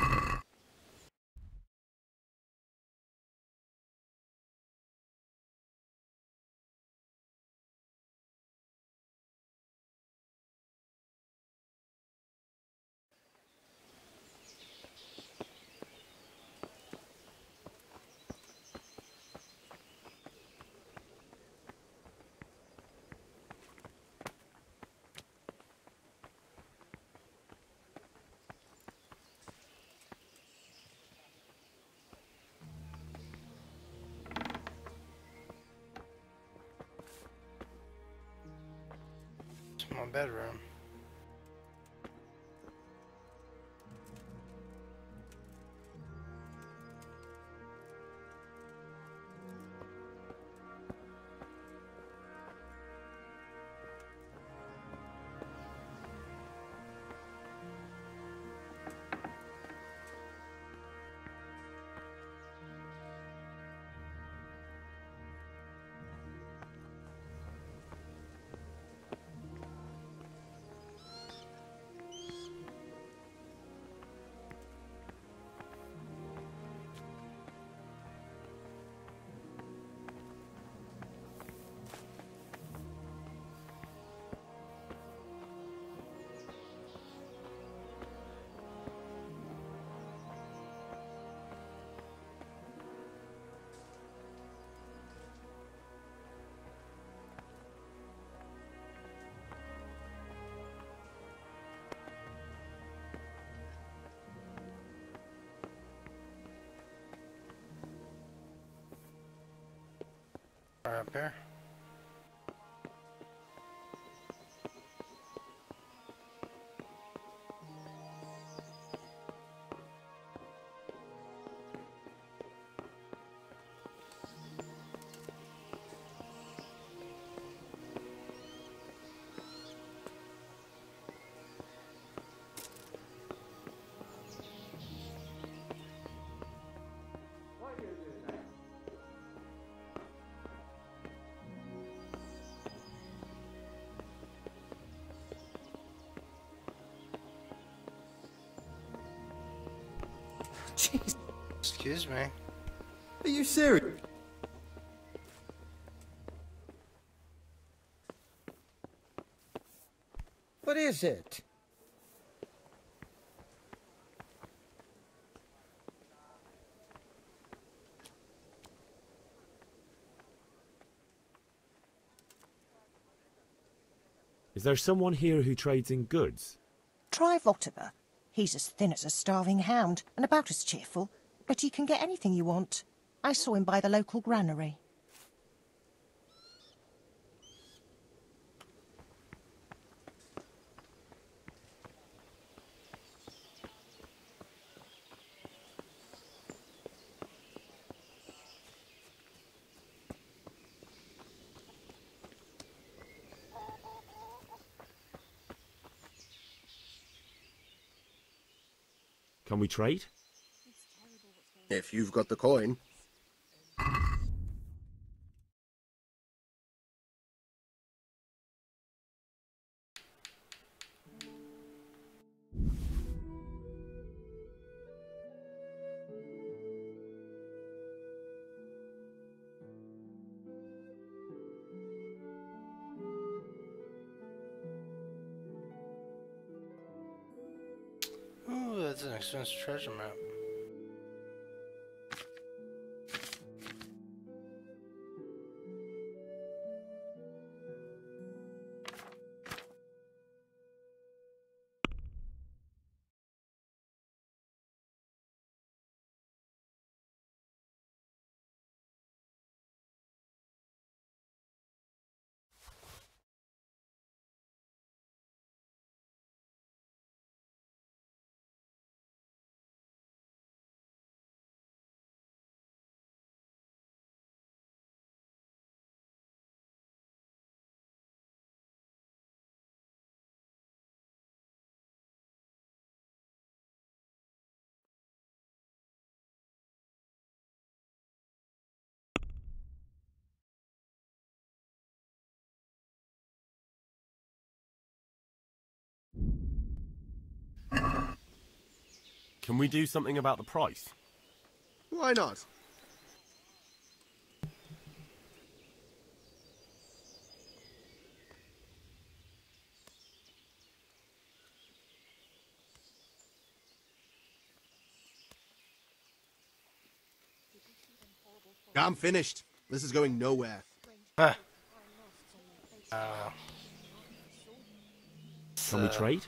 My bedroom. Right up here. Jeez. Excuse me. Are you serious? What is it? Is there someone here who trades in goods? Try Vottiver. He's as thin as a starving hound, and about as cheerful, but he can get anything you want. I saw him by the local granary. Can we trade? If you've got the coin. Ooh, that's an expensive treasure map. Can we do something about the price? Why not? I'm finished. This is going nowhere. Can we trade?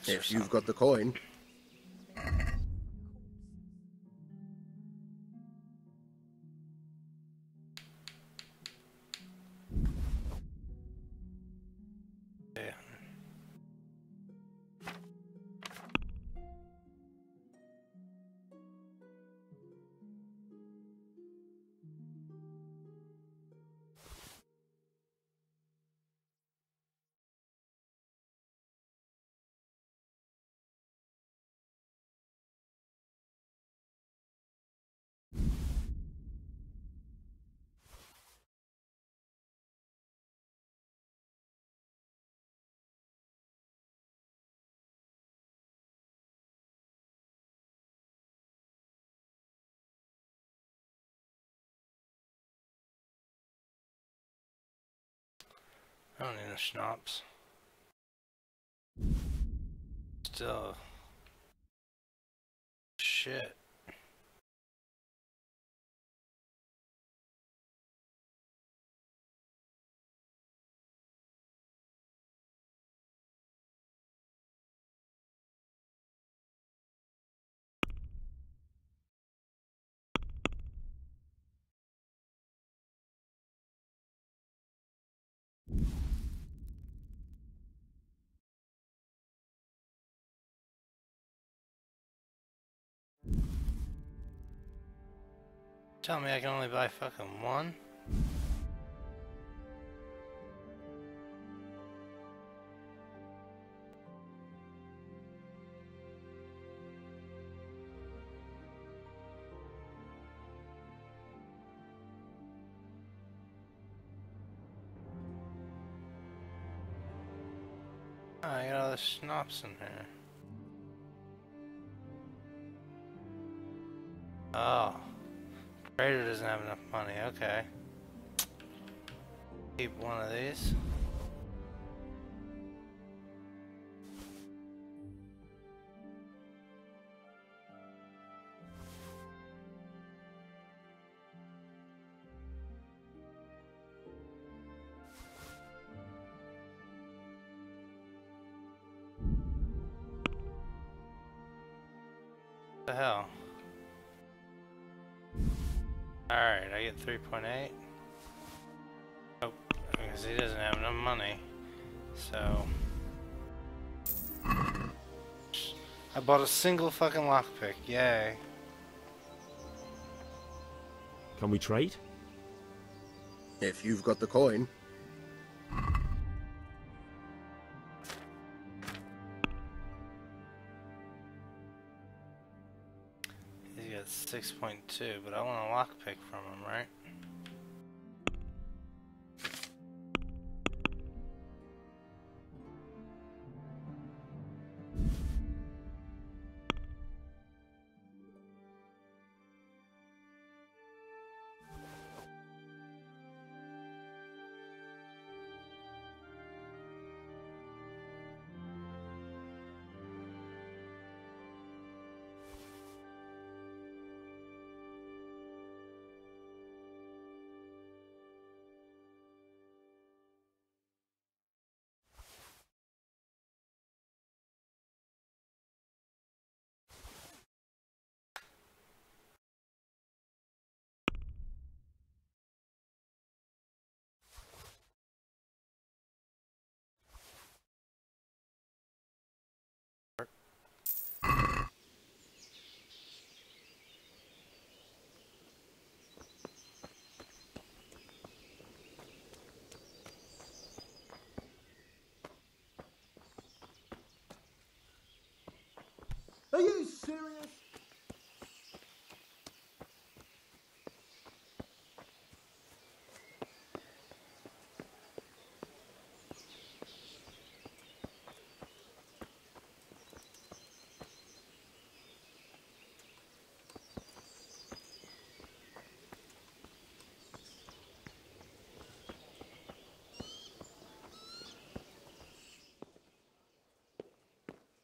If you've got the coin. I don't need no schnapps. Still. Shit. Tell me I can only buy fucking one? Oh, I got all the schnapps in here. Oh. Trader doesn't have enough money, okay. Keep one of these. What the hell? Alright, I get 3.8. Oh, because he doesn't have enough money. So I bought a single fucking lockpick, yay. Can we trade? If you've got the coin. that's 6.2, but I want a lockpick from him, right? Are you serious?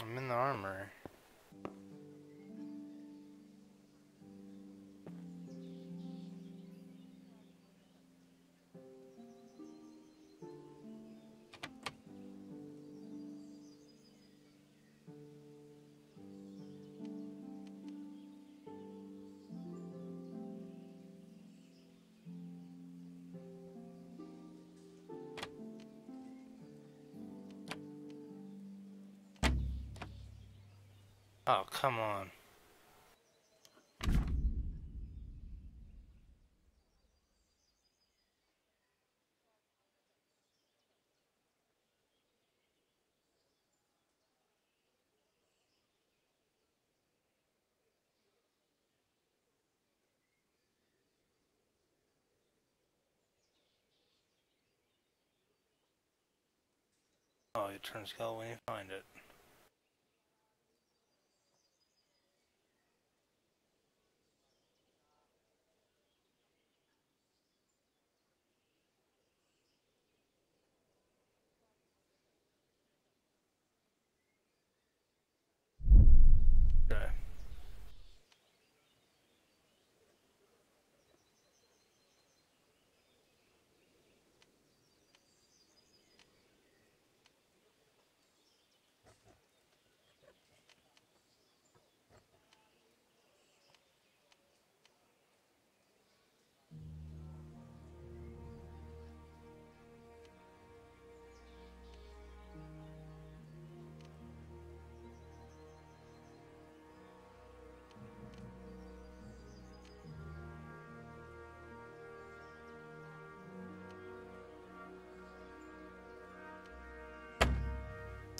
I'm in the armory. Oh, come on. Oh, it turns gold when you find it. Okay.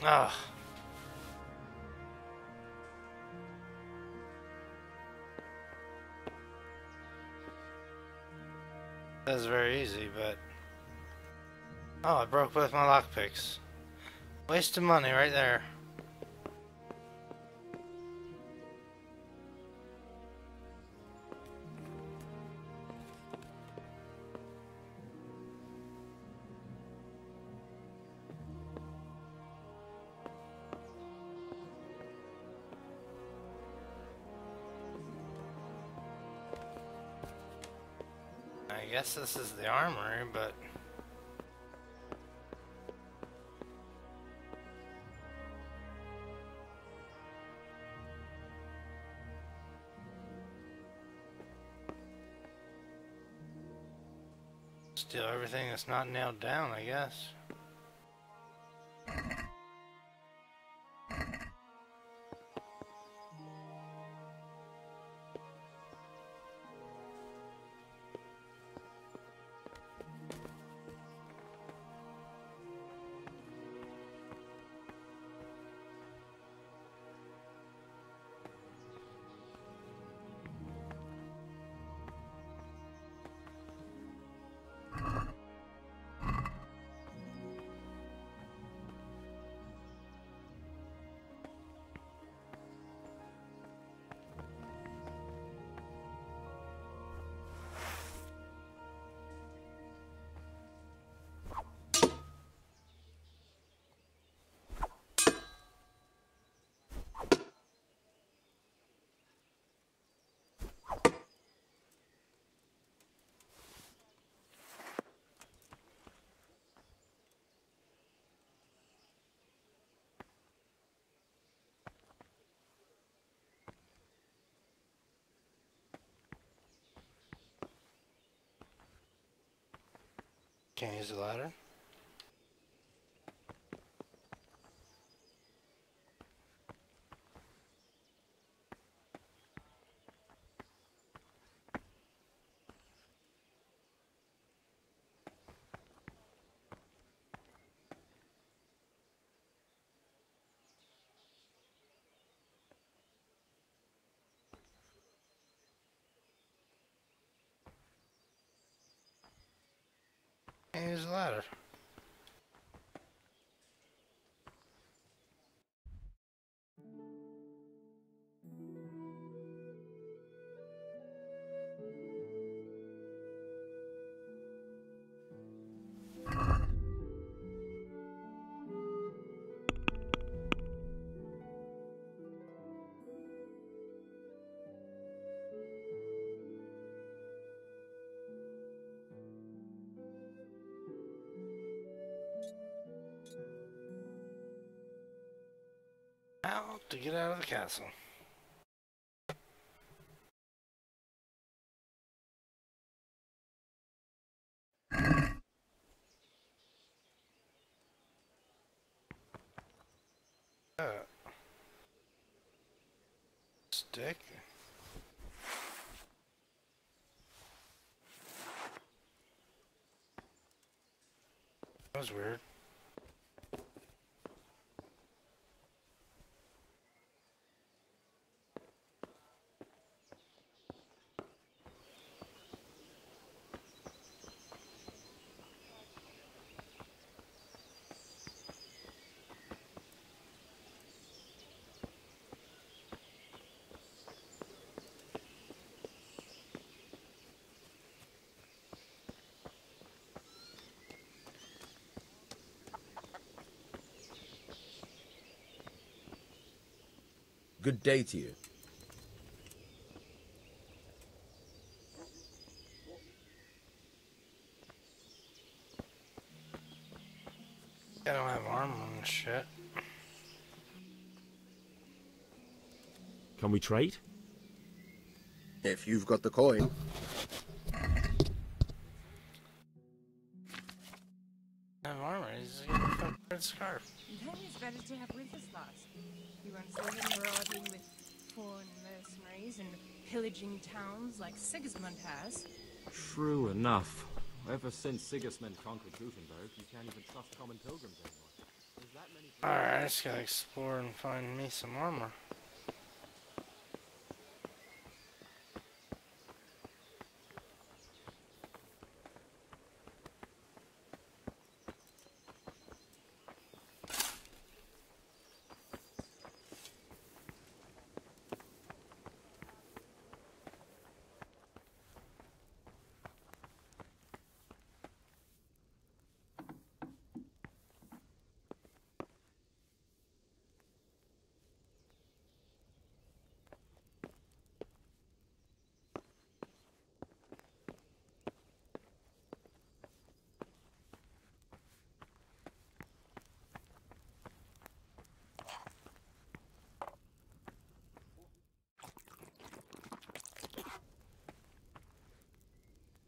Ah. That's very easy, but... Oh, I broke both my lockpicks. Waste of money right there. I guess this is the armory, but... Steal everything that's not nailed down, I guess. Can't use the ladder. Can't use the ladder. How to get out of the castle. Stick. That was weird. Good day to you. I don't have armor and shit. Can we trade? If you've got the coin. I have armor. He's got a fucking red scarf. Then it's better to have with us last. You won't see him marauding with foreign mercenaries and pillaging towns like Sigismund has. True enough. Ever since Sigismund conquered Gutenberg, you can't even trust common pilgrims anymore. Alright, I just gotta explore and find me some armor.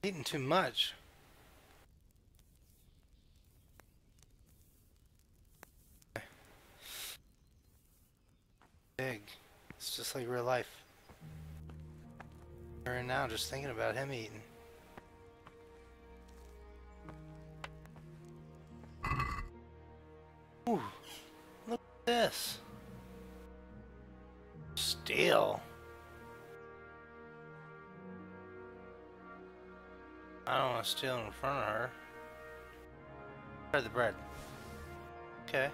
Eating too much. Big. It's just like real life. Right now, just thinking about him eating. Ooh, look at this. Steel. I don't want to steal in front of her. Try the bread. Okay.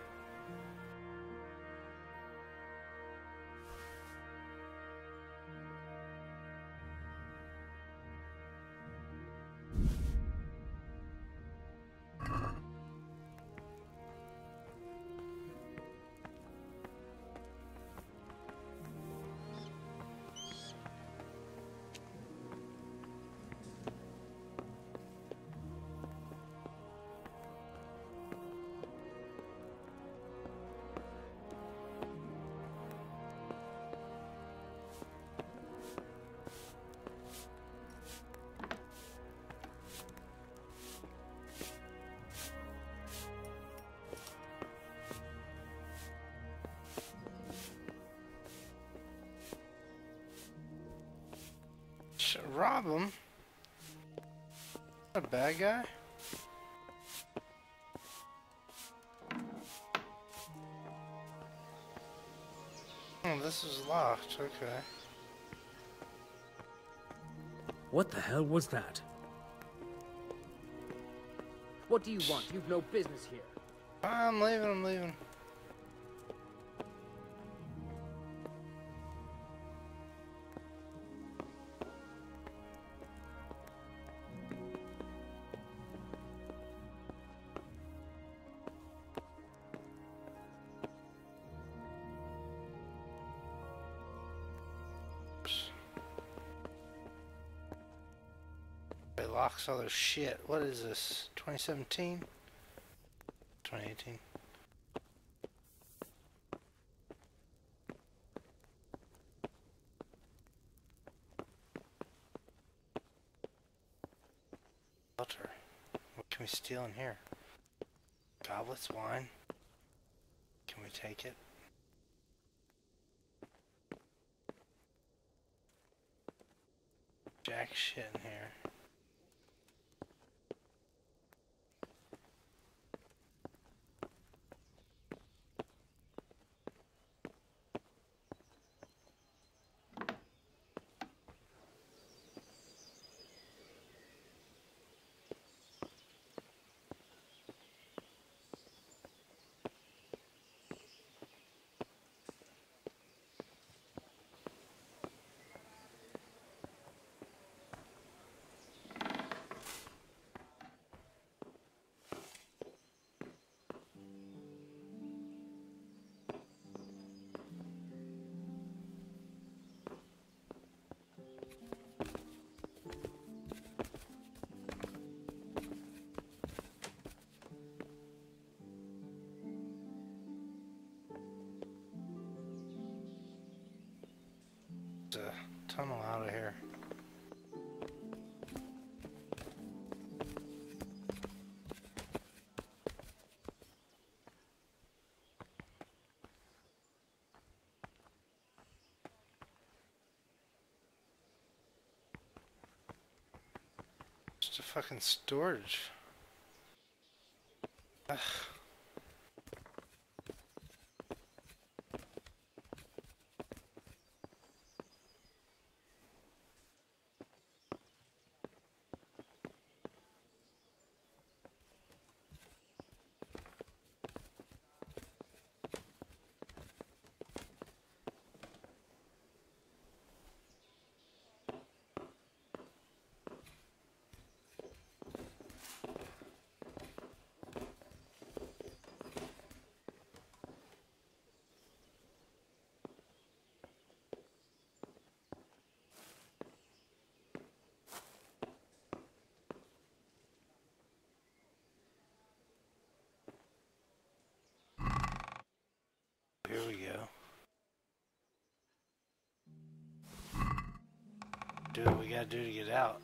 rob him. A bad guy? Oh, this is locked. Okay. What the hell was that? What do you want? You've no business here. I'm leaving. It locks all their shit. What is this? 2017? 2018. Filter. What can we steal in here? Goblets, wine. Can we take it? Jack shit in here. Tunnel out of here. Just a fucking storage. Ugh. Here we go. Do what we gotta do to get out.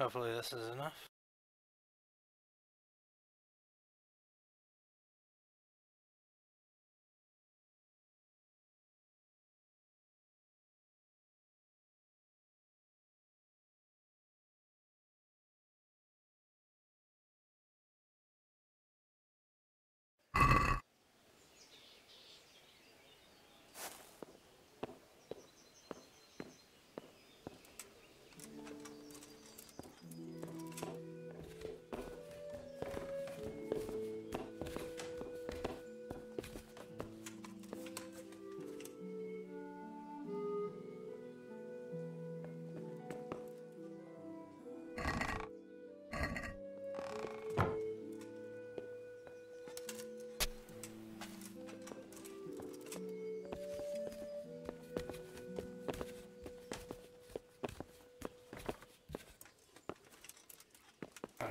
Hopefully this is enough.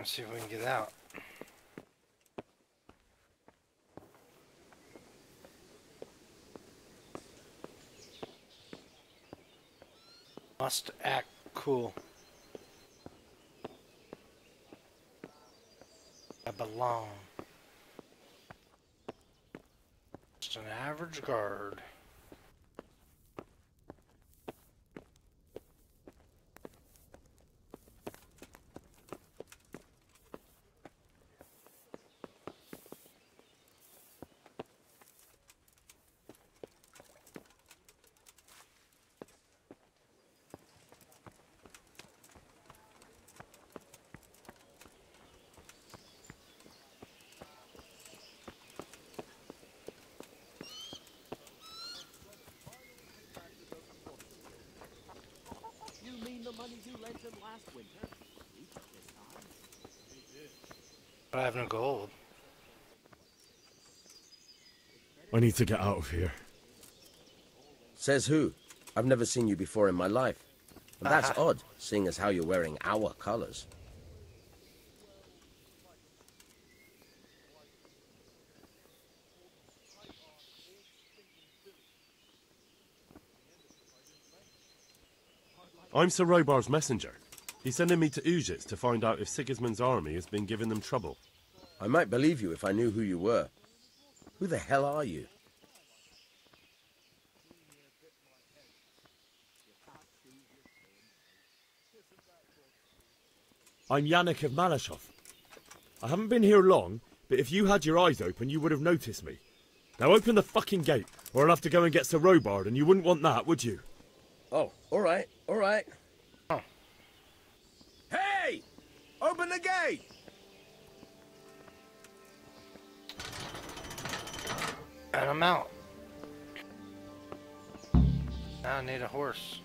Let's see if we can get out. Must act cool. I belong. Just an average guard. Money you lent him last winter. He took this time. But I have no gold. I need to get out of here. Says who? I've never seen you before in my life. And that's odd, seeing as how you're wearing our colors. I'm Sir Robar's messenger. He's sending me to Ujits to find out if Sigismund's army has been giving them trouble. I might believe you if I knew who you were. Who the hell are you? I'm Yannick of Malashov. I haven't been here long, but if you had your eyes open, you would have noticed me. Now open the fucking gate, or I'll have to go and get Sir Robard, and you wouldn't want that, would you? Oh, all right, all right. Oh. Hey! Open the gate! And I'm out. Now I need a horse.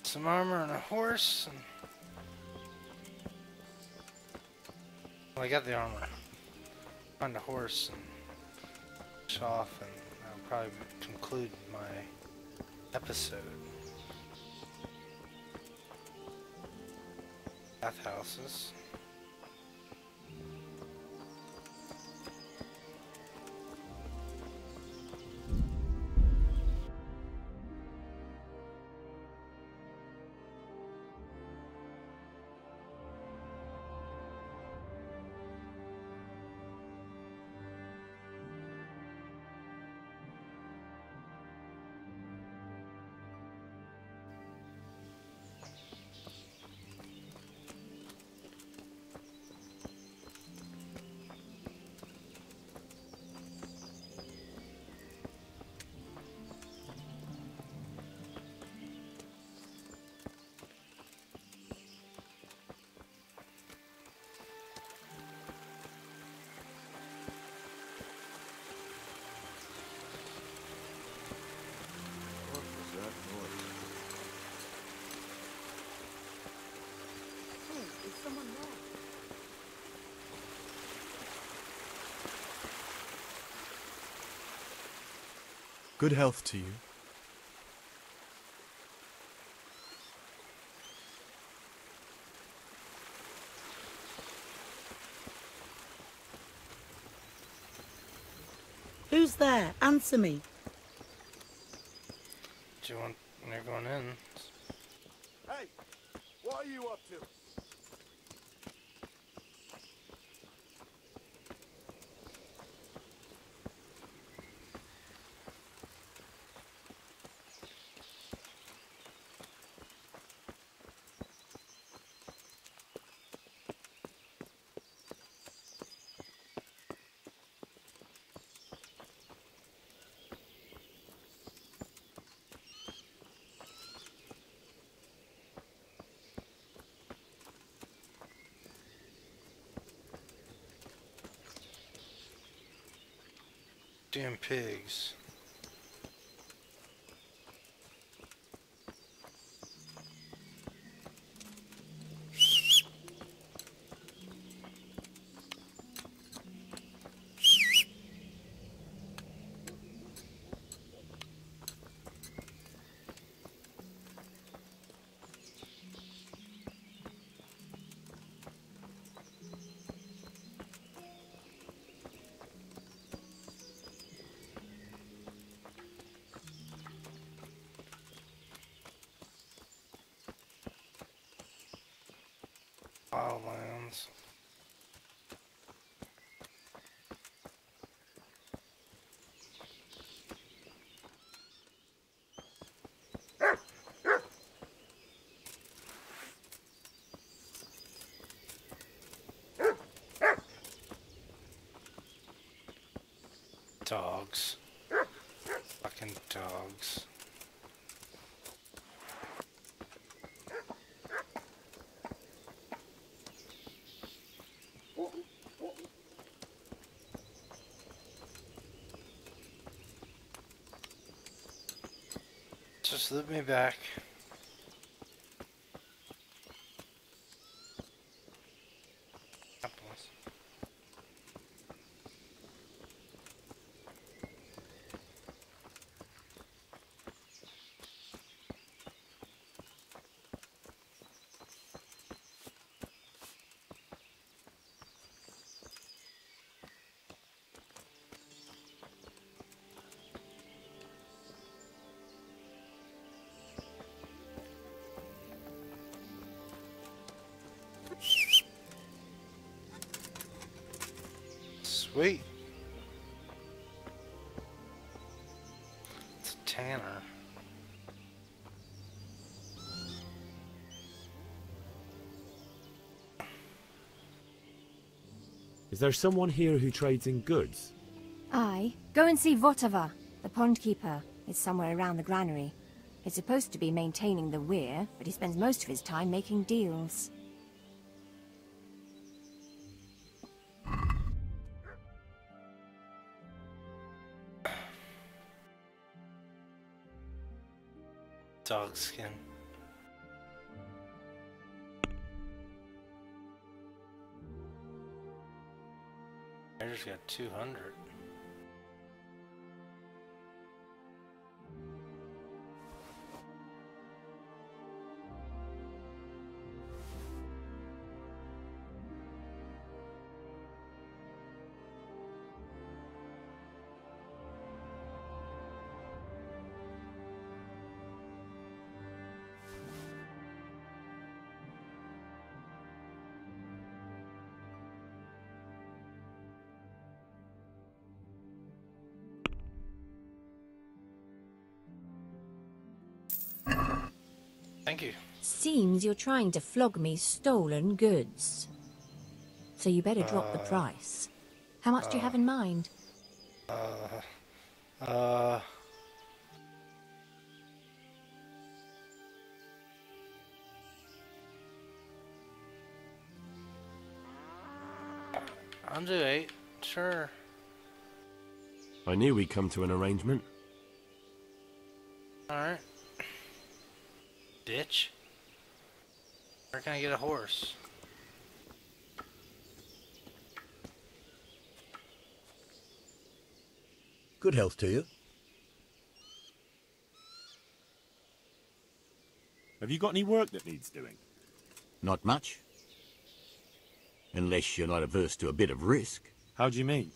Some armor and a horse, and well, I got the armor. Find a horse and push off, and I'll probably conclude my episode. Bathhouses. Good health to you. Who's there? Answer me. Do you want... They're going in. Hey! What are you up to? Damn pigs. Wildlands. Dogs. Fucking dogs. Just let me back. Apples. Sweet. It's a tanner. Is there someone here who trades in goods? Aye. Go and see Votava, the pond keeper. It's somewhere around the granary. He's supposed to be maintaining the weir, but he spends most of his time making deals. Dog skin. I just got 200. Thank you. Seems you're trying to flog me stolen goods. So you better drop the price. How much do you have in mind? I'll do 8. Sure. I knew we'd come to an arrangement. Alright. Ditch. Where can I get a horse? Good health to you. Have you got any work that needs doing? Not much. Unless you're not averse to a bit of risk. How do you mean?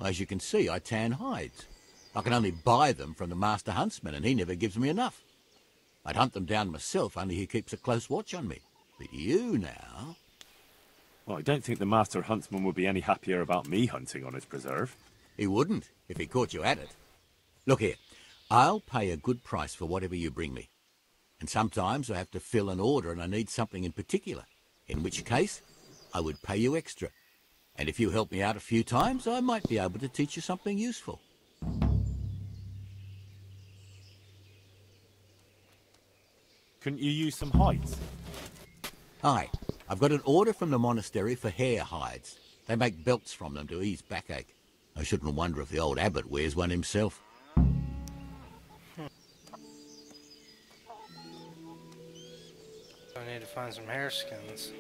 As you can see, I tan hides. I can only buy them from the master huntsman, and he never gives me enough. I'd hunt them down myself, only he keeps a close watch on me. But you now... Well, I don't think the master huntsman would be any happier about me hunting on his preserve. He wouldn't, if he caught you at it. Look here, I'll pay a good price for whatever you bring me. And sometimes I have to fill an order and I need something in particular, in which case I would pay you extra. And if you help me out a few times, I might be able to teach you something useful. Couldn't you use some hides? Aye, I've got an order from the monastery for hare hides. They make belts from them to ease backache. I shouldn't wonder if the old abbot wears one himself. I need to find some hare skins.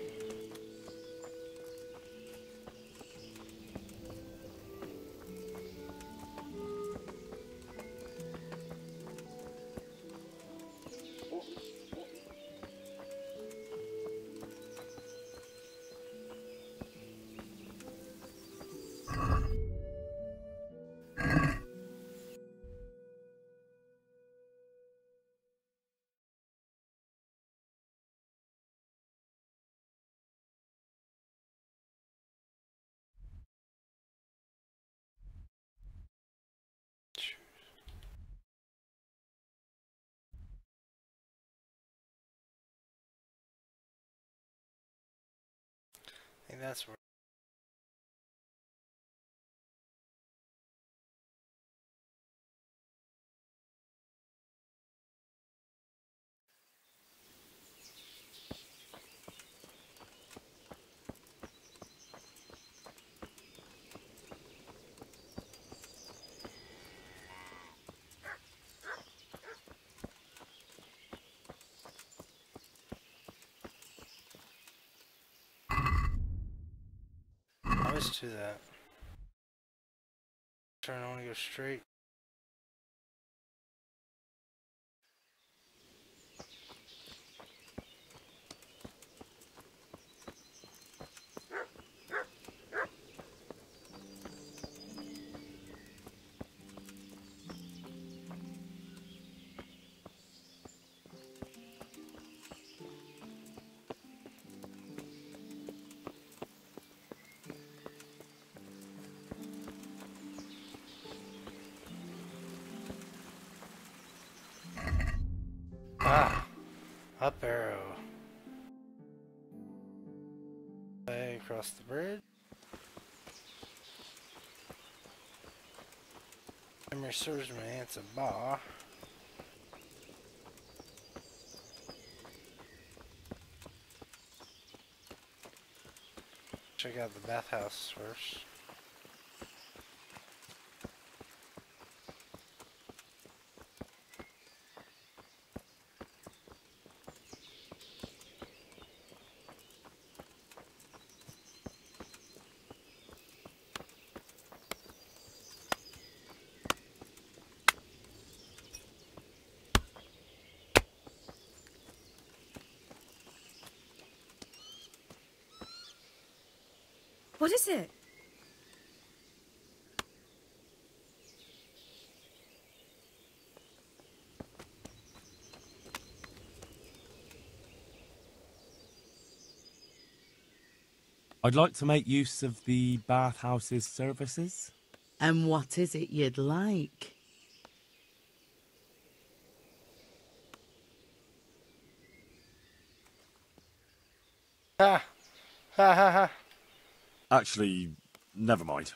I think that's where. I always do that. Turn, I want to go straight. Ah, up arrow. Way across the bridge. Memory serves me, it's a bar. Check out the bathhouse first. What is it? I'd like to make use of the bathhouse's services. And what is it you'd like? Ha! Ha ha ha! Actually, never mind.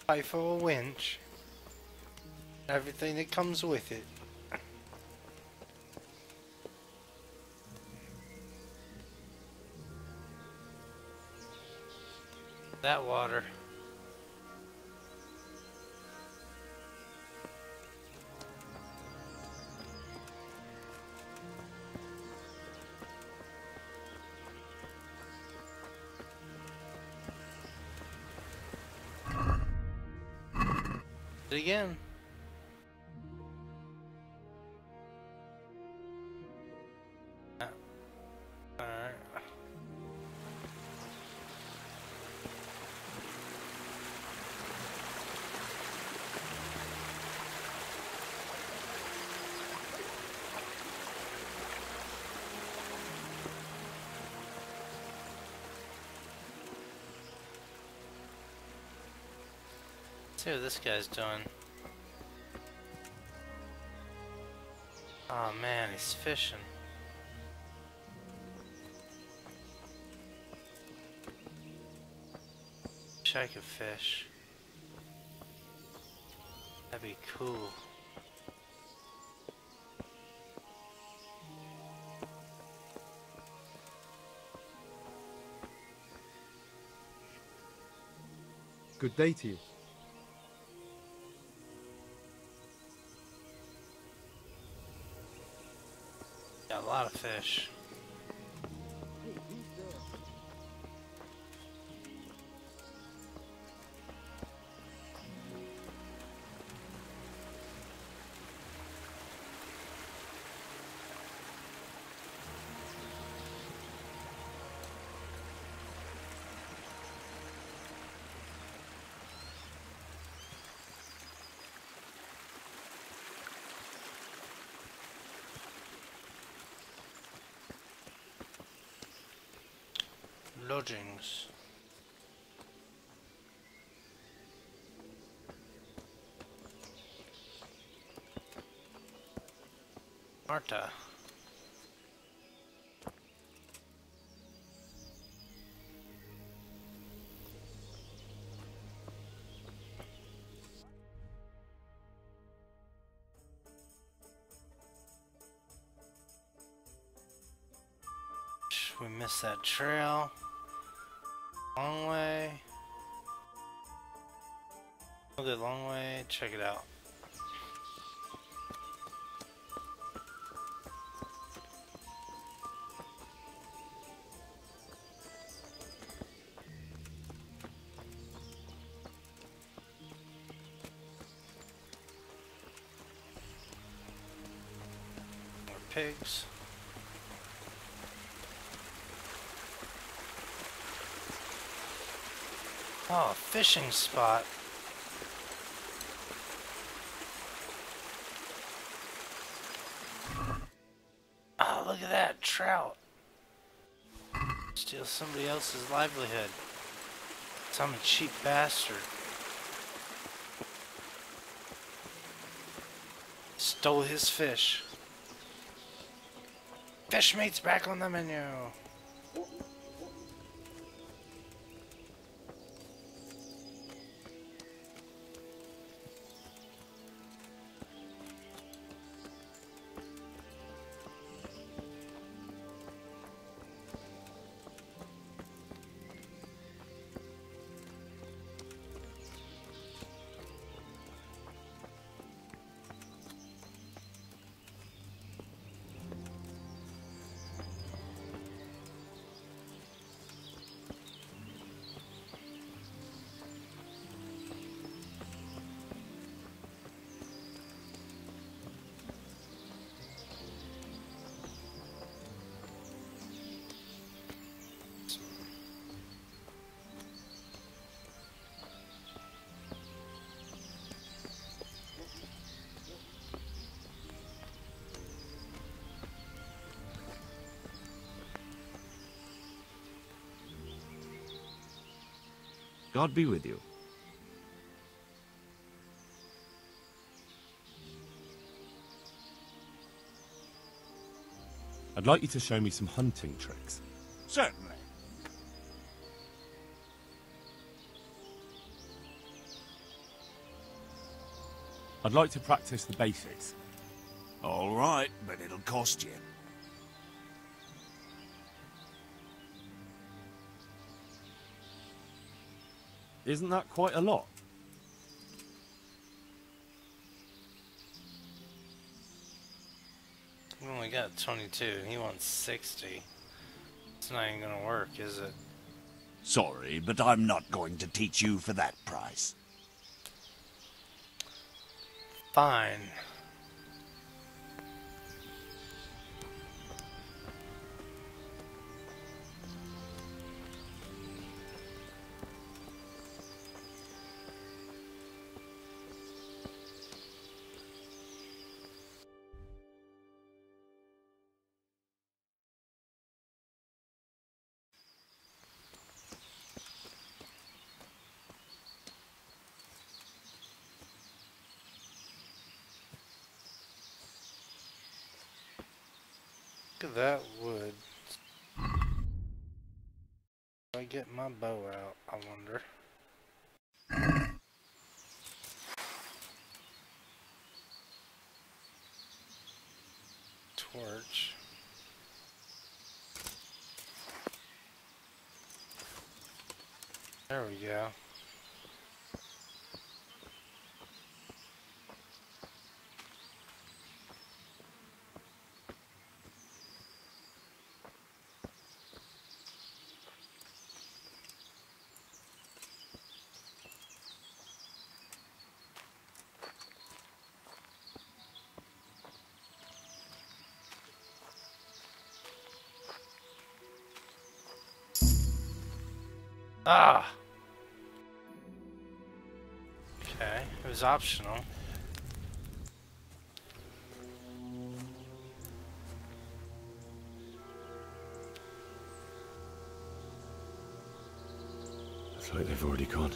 Pay for a winch. Everything that comes with it. That water. Again. Alright. See what this guy's doing. Oh man, he's fishing. Wish I could fish. That'd be cool. Good day to you. Got a lot of fish. Lodgings. Marta. We missed that trail. Long way. A good long way. Check it out. More pigs. Oh, fishing spot. Oh, look at that trout. Steal somebody else's livelihood. Some cheap bastard. Stole his fish. Fish meat's back on the menu. God be with you. I'd like you to show me some hunting tricks. Certainly. I'd like to practice the basics. All right, but it'll cost you. Isn't that quite a lot? We only got 22 and he wants 60. It's not even gonna work, is it? Sorry, but I'm not going to teach you for that price. Fine. Look at that wood. Do I get my bow out, I wonder. Torch. There we go. Ah! Okay, it was optional. Looks like they've already gone.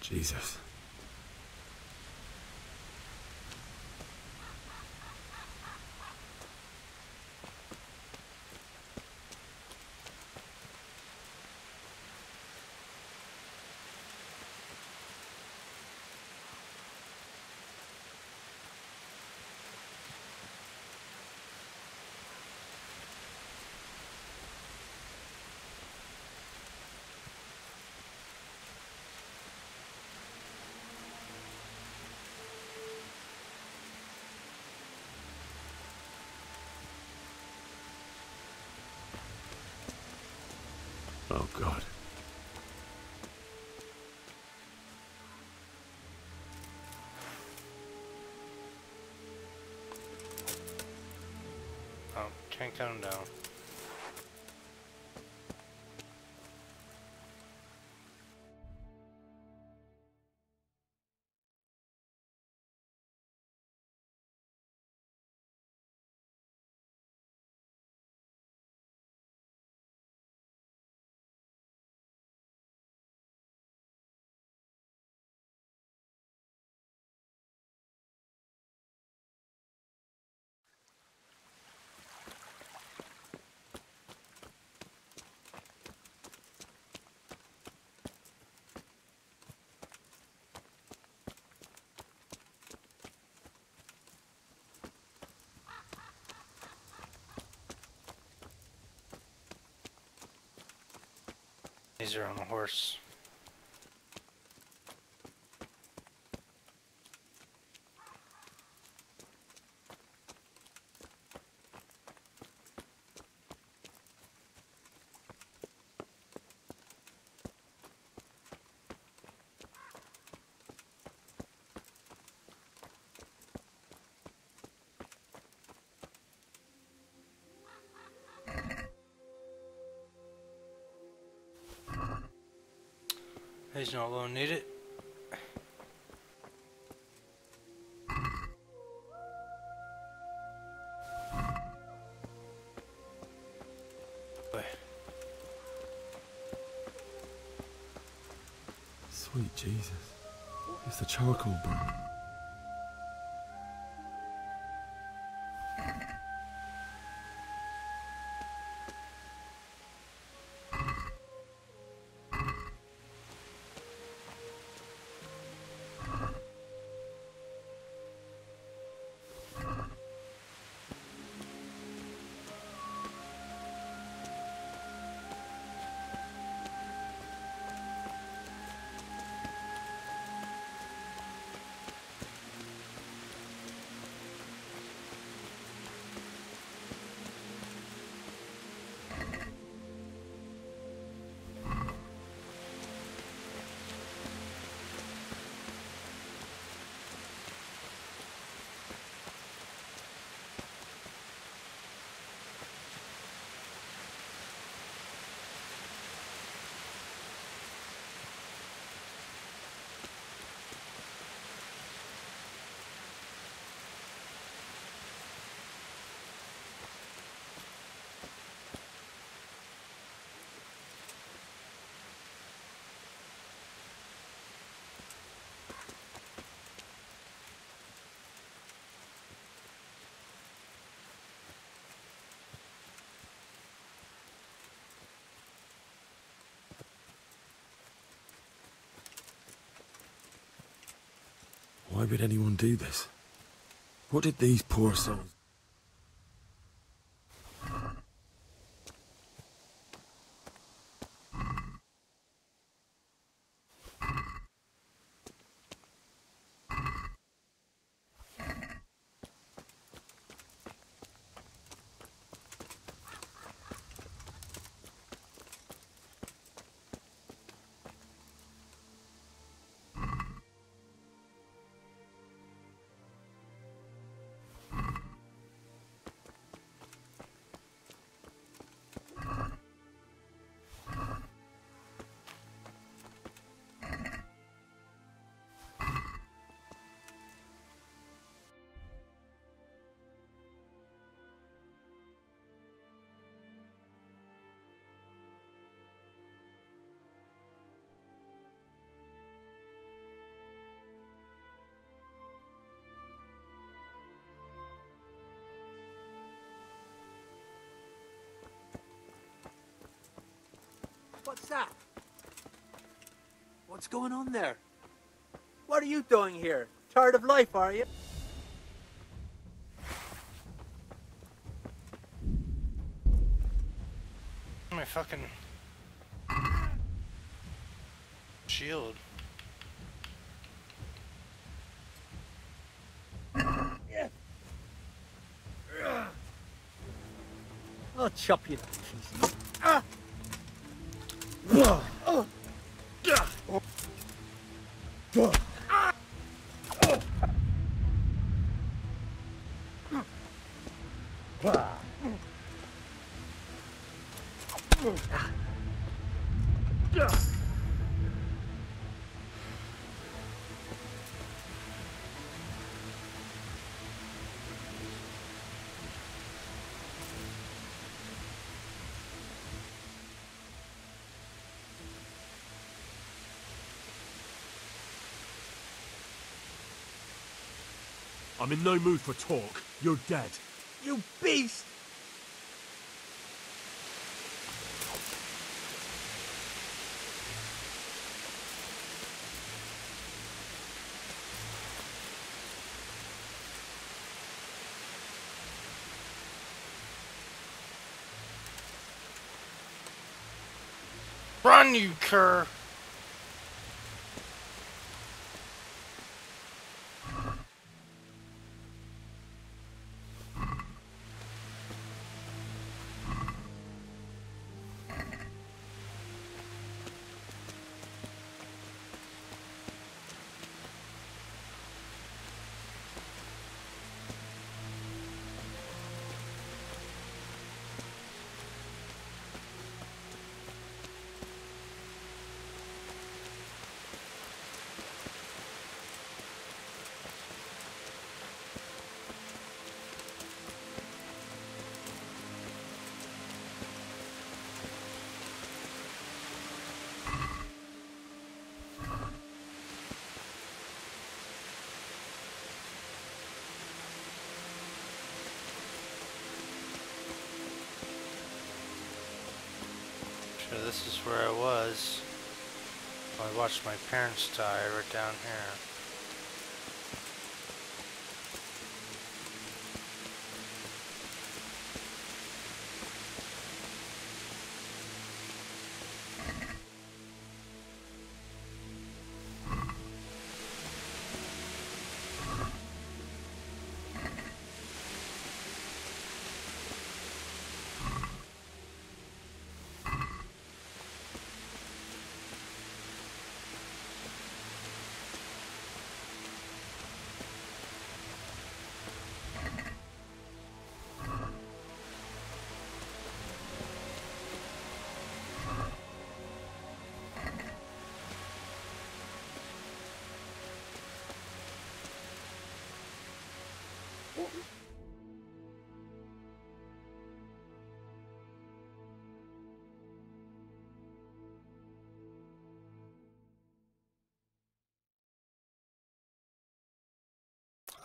Jesus. Oh, God. Oh, can't cut him down. These are on a horse. He's not going to need it. Sweet Jesus. It's the charcoal burn. Why would anyone do this? What did these poor souls... What's that? What's going on there? What are you doing here? Tired of life, are you? My fucking shield. I'll chop you to pieces. I'm in no mood for talk. You're dead. You beast! Run, you cur! Sure, this is where I was when I watched my parents die right down here.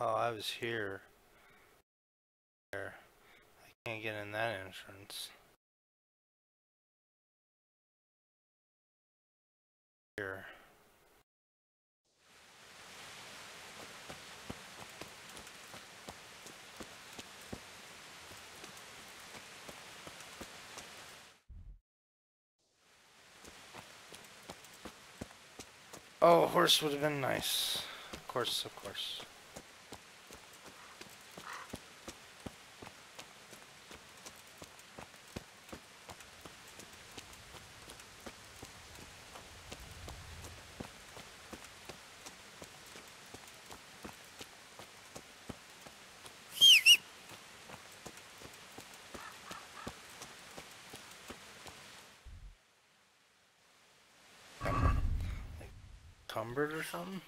Oh, I was here. There. I can't get in that entrance. Here. Oh, a horse would have been nice. Of course, of course. Cumbered or something?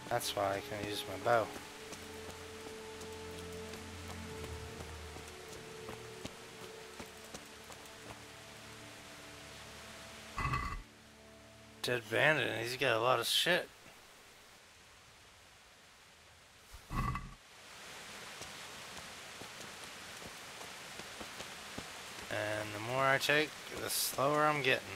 That's why I can use my bow. Dead bandit, and he's got a lot of shit. And the more I take, the slower I'm getting.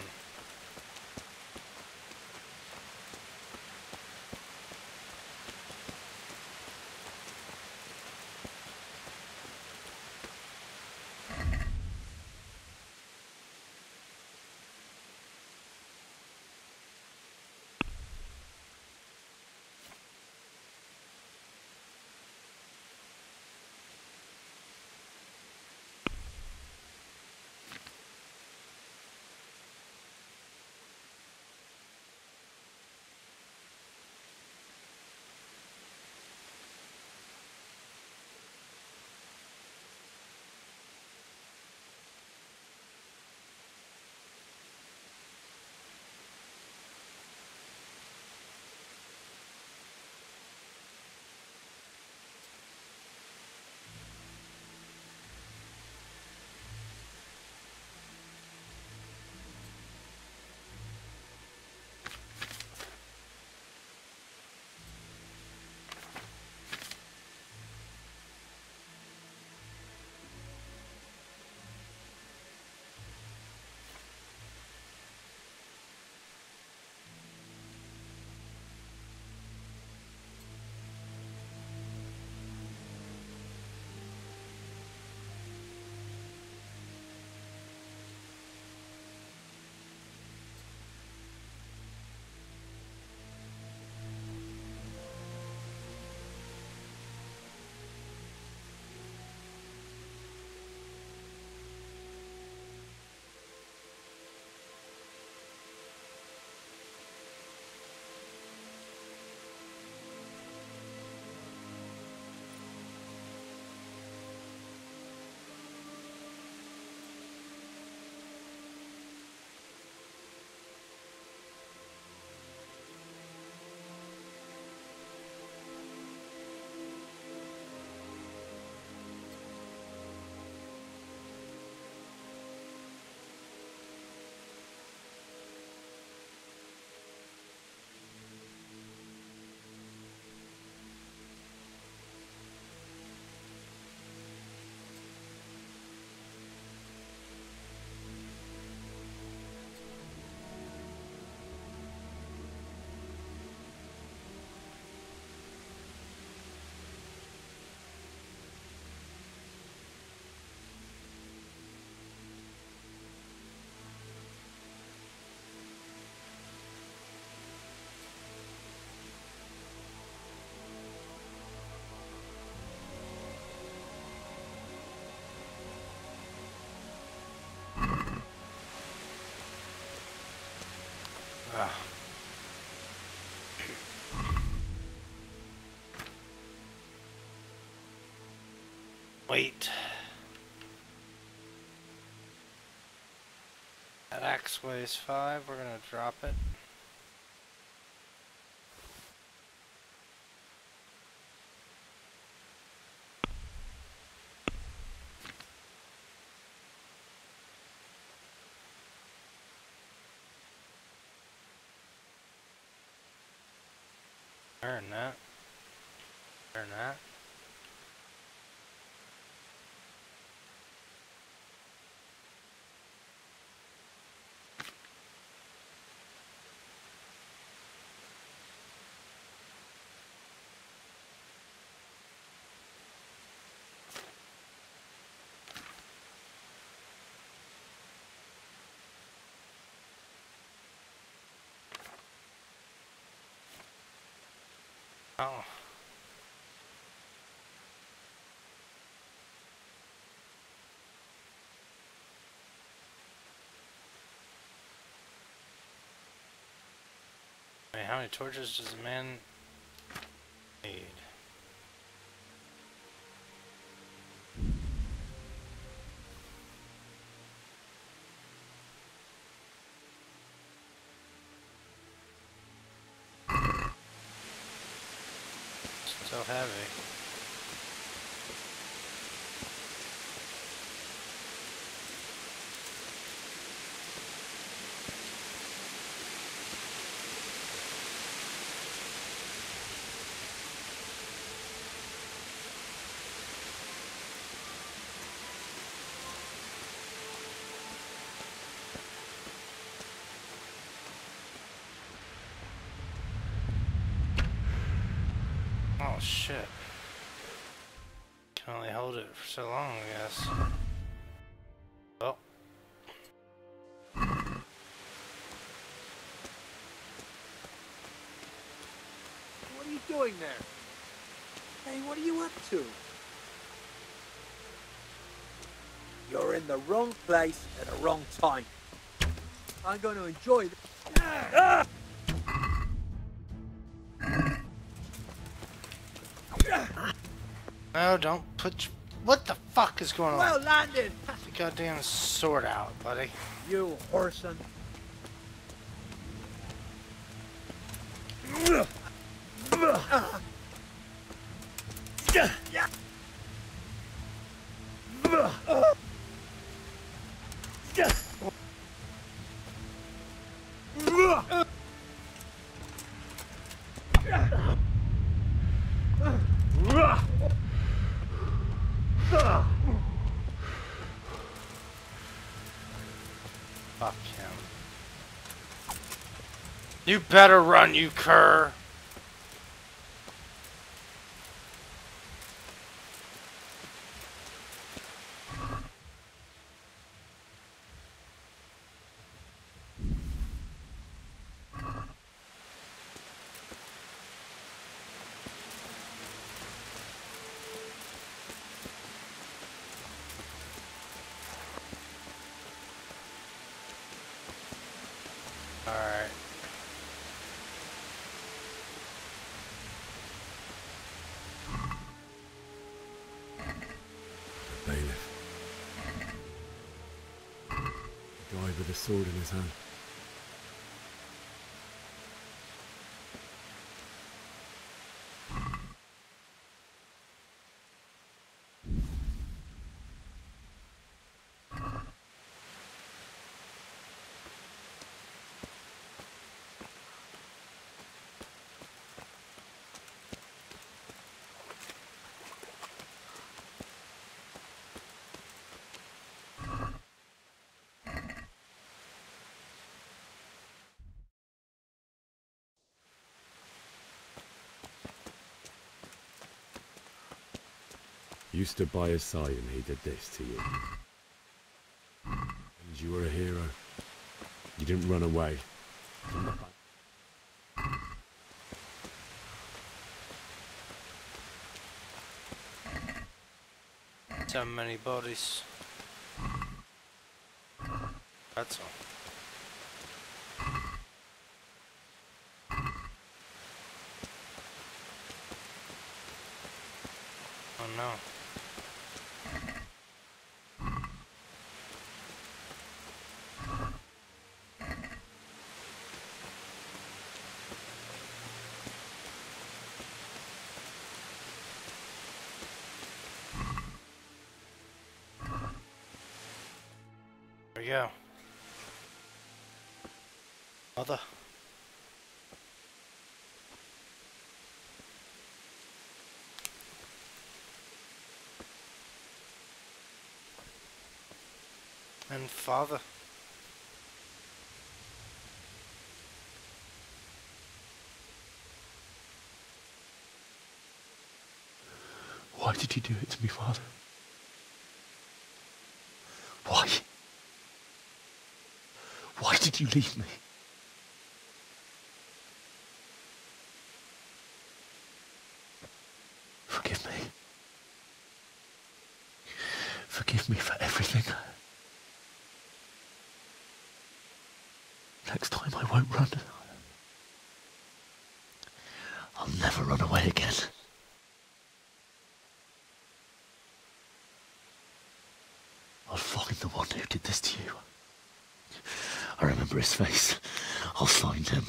Ah. Wait. That axe weighs 5, we're gonna drop it. Earn that. Earn that. Oh. Wait, how many torches does a man need? So heavy. Oh shit. Can only hold it for so long, I guess. Oh. What are you doing there? Hey, what are you up to? You're in the wrong place at the wrong time. I'm going to enjoy this. No, don't put your... What the fuck is going on? Well landed! Get the goddamn sword out, buddy. You whoreson. Fuck him. You better run, you cur. Alright. Bailiff. Guy with a sword in his hand. You stood by his side and he did this to you. And you were a hero. You didn't run away. So many bodies. That's all. Oh no. There we go. Mother. And father. Why did you do it to me, Father? Why? Why did you leave me? forgive me for everything. Next time I won't run. I'll never run away again. I'll find the one who did this to you. I remember his face. I'll find him.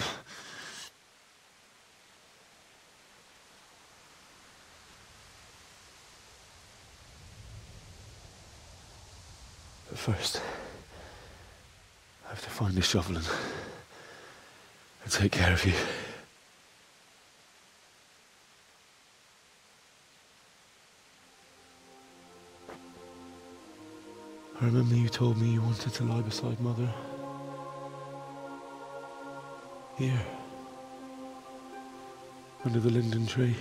But first, I have to find a shovel and take care of you. I remember you told me you wanted to lie beside Mother. Here. Under the linden tree.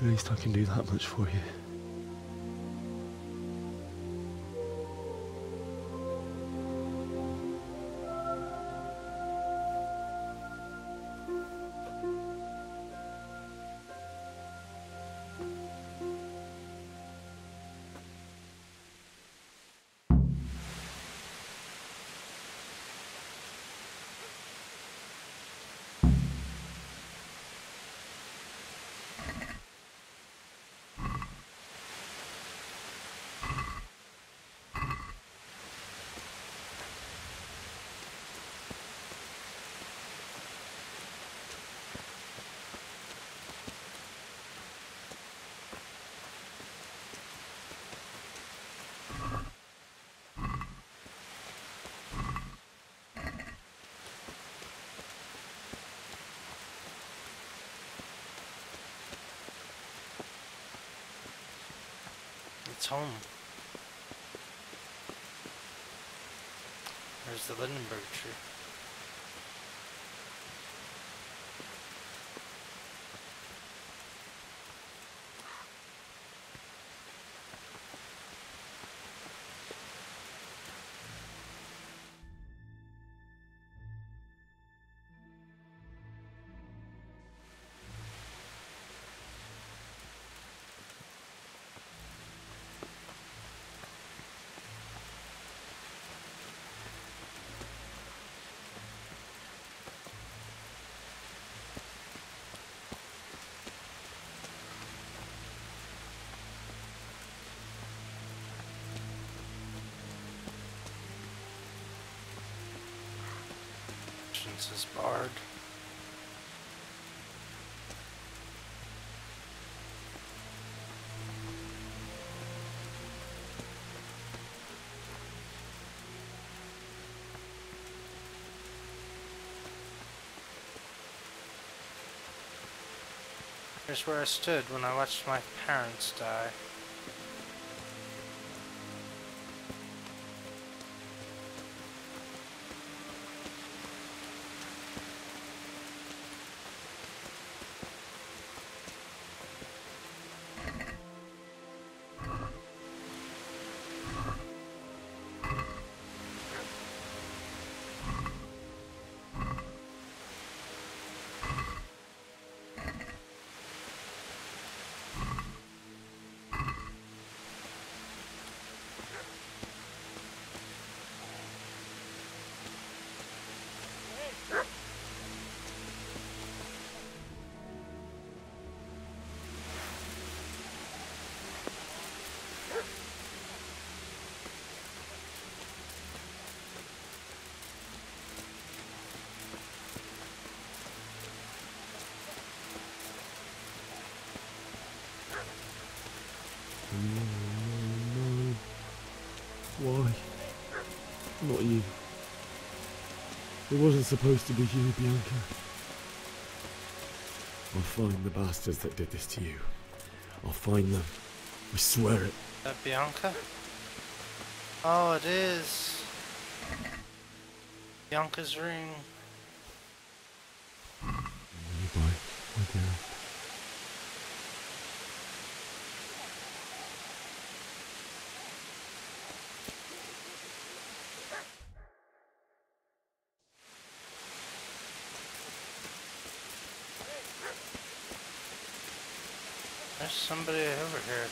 At least I can do that much for you. It's home. There's the Lindenberg tree. Entrance is barred. Here's where I stood when I watched my parents die. Why? Not you. It wasn't supposed to be you, Bianca. I'll find the bastards that did this to you. I'll find them. I swear it. Bianca? Oh, it is. Bianca's ring. Goodbye, my dear. There's somebody over here.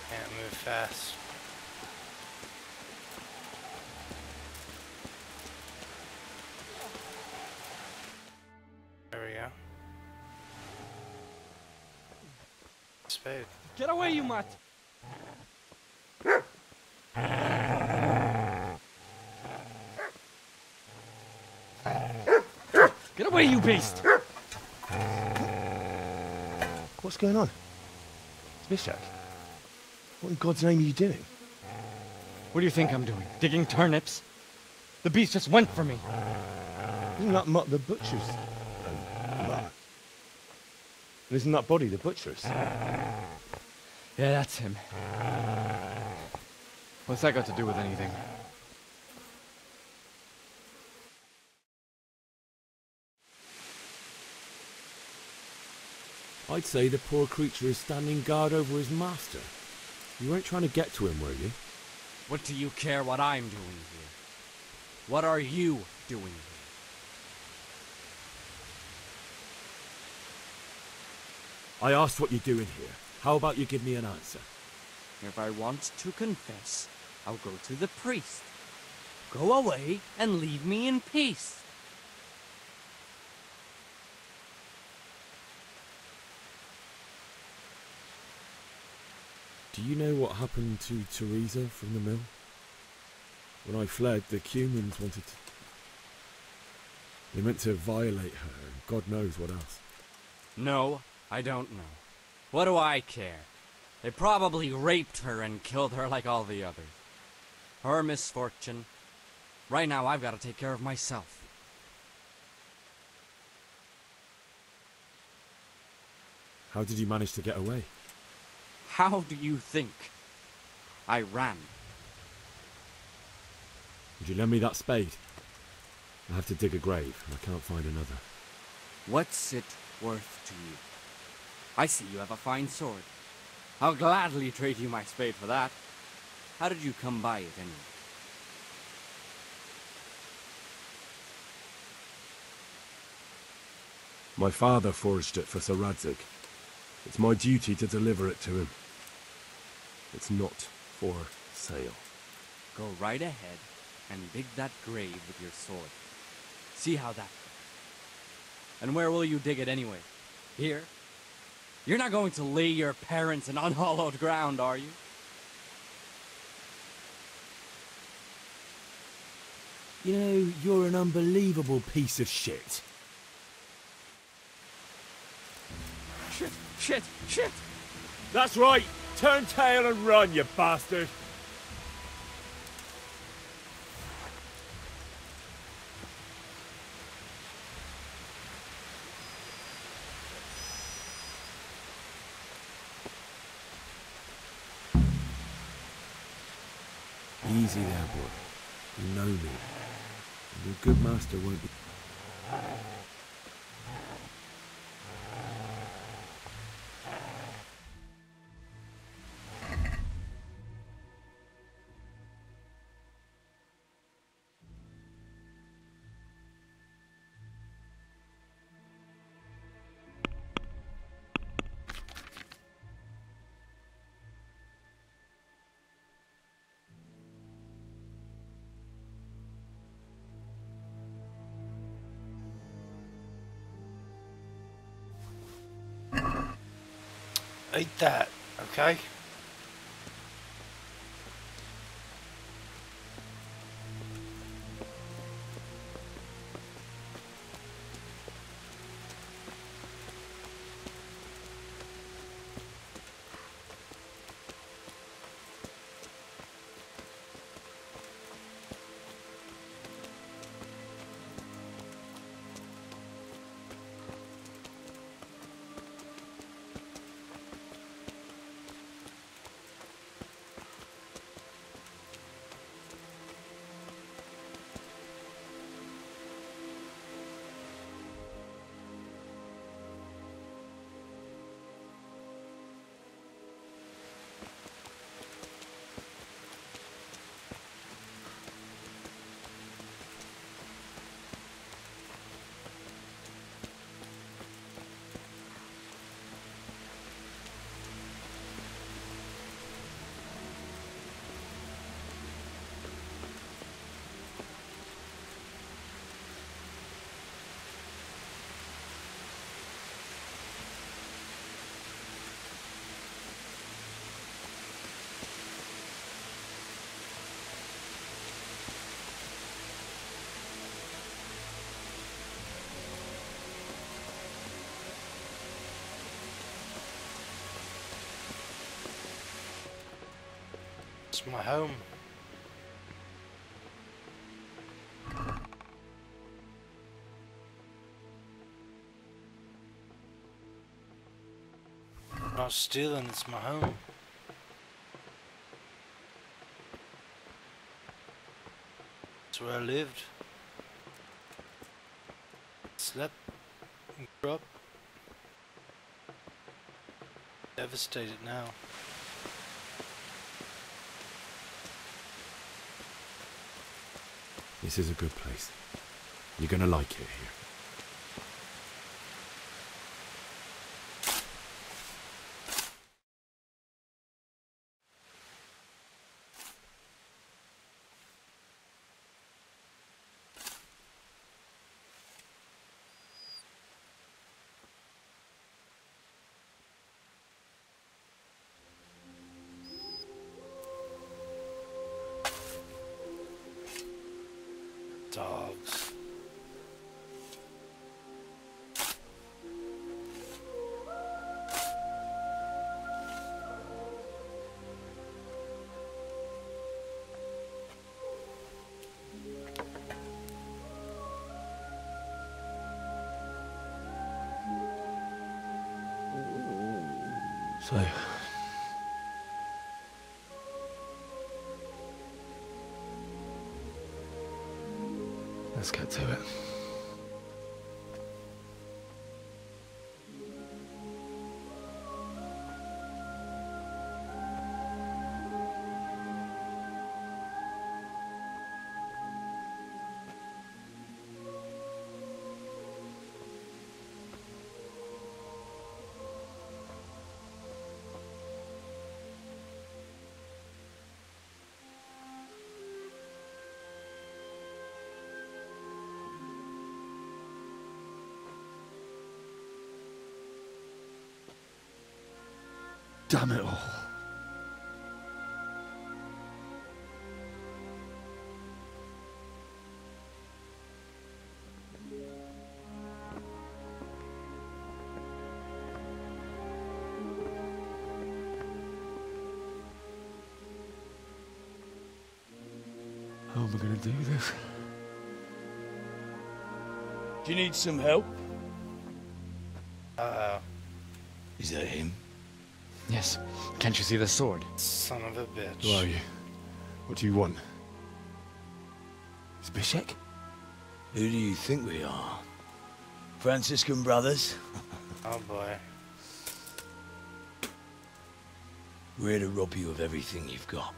Can't move fast. There we go. Spade. Get away, you mutt! Get away, you beast! What's going on? It's Mishak. What in God's name are you doing? What do you think I'm doing? Digging turnips? The beast just went for me. Isn't that Mutt the butcher's? Mutt. And isn't that body the butcher's? Yeah, that's him. What's that got to do with anything? I'd say the poor creature is standing guard over his master. You weren't trying to get to him, were you? What do you care what I'm doing here? What are you doing here? I asked what you're doing here. How about you give me an answer? If I want to confess, I'll go to the priest. Go away and leave me in peace. Do you know what happened to Teresa from the mill? When I fled, the Cumans wanted to... They meant to violate her, and God knows what else. No, I don't know. What do I care? They probably raped her and killed her like all the others. Her misfortune. Right now, I've got to take care of myself. How did you manage to get away? How do you think? I ran. Would you lend me that spade? I have to dig a grave, and I can't find another. What's it worth to you? I see you have a fine sword. I'll gladly trade you my spade for that. How did you come by it anyway? My father forged it for Sir Radzig. It's my duty to deliver it to him. It's not for sale. Go right ahead and dig that grave with your sword. See how that goes. And where will you dig it anyway? Here? You're not going to lay your parents in unhallowed ground, are you? You know, you're an unbelievable piece of shit. Shit! That's right! Turn tail and run, you bastard! Easy there, boy. You know me. And your good master won't be... Eat that, okay? It's my home. I'm not stealing, it's my home. It's where I lived. Slept and grew up. Devastated now. This is a good place. You're gonna like it here. Dogs. So, let's get to it. Damn it all. How am I going to do this? Do you need some help? Is that him? Yes. Can't you see the sword? Son of a bitch. Who are you? What do you want? Is Bishek? Who do you think we are? Franciscan brothers? Oh boy. We're here to rob you of everything you've got.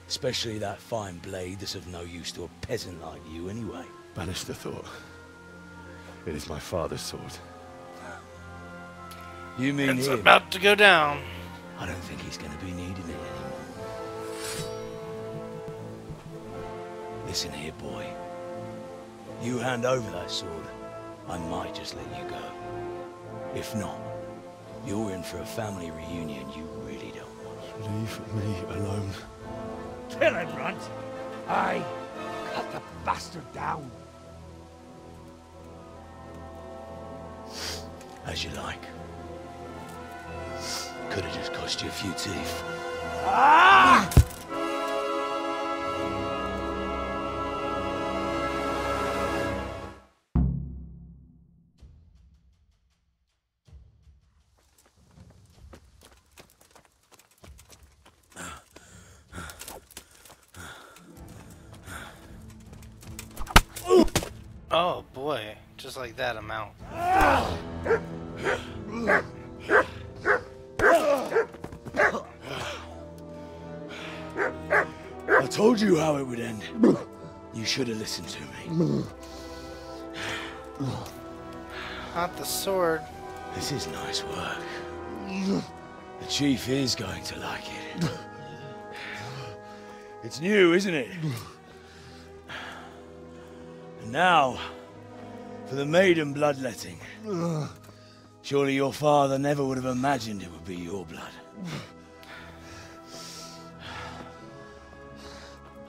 Especially that fine blade that's of no use to a peasant like you anyway. Banish the thought. It is my father's sword. You mean it's him? About to go down. I don't think he's going to be needing it anymore. Listen here, boy. You hand over that sword, I might just let you go. If not, you're in for a family reunion you really don't want. Leave me alone. Kill him, Runt! Aye, cut the bastard down. As you like. Could have just cost you a few teeth. Ah! Oh boy, just like that amount. I told you how it would end. You should have listened to me. Not the sword. This is nice work. The chief is going to like it. It's new, isn't it? And now, for the maiden bloodletting. Surely your father never would have imagined it would be your blood.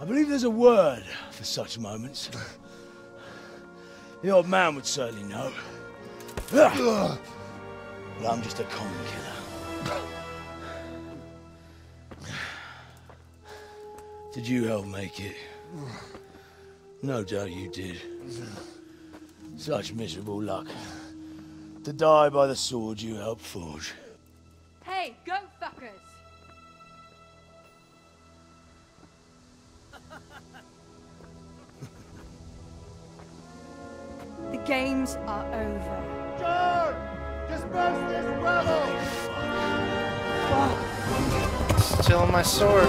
I believe there's a word for such moments. The old man would certainly know. But I'm just a common killer. Did you help make it? No doubt you did. Such miserable luck. To die by the sword you helped forge. Hey, go fuckers! The games are over. John! Disperse this rebel! Still my sword.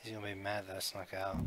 He's gonna be mad that I snuck out.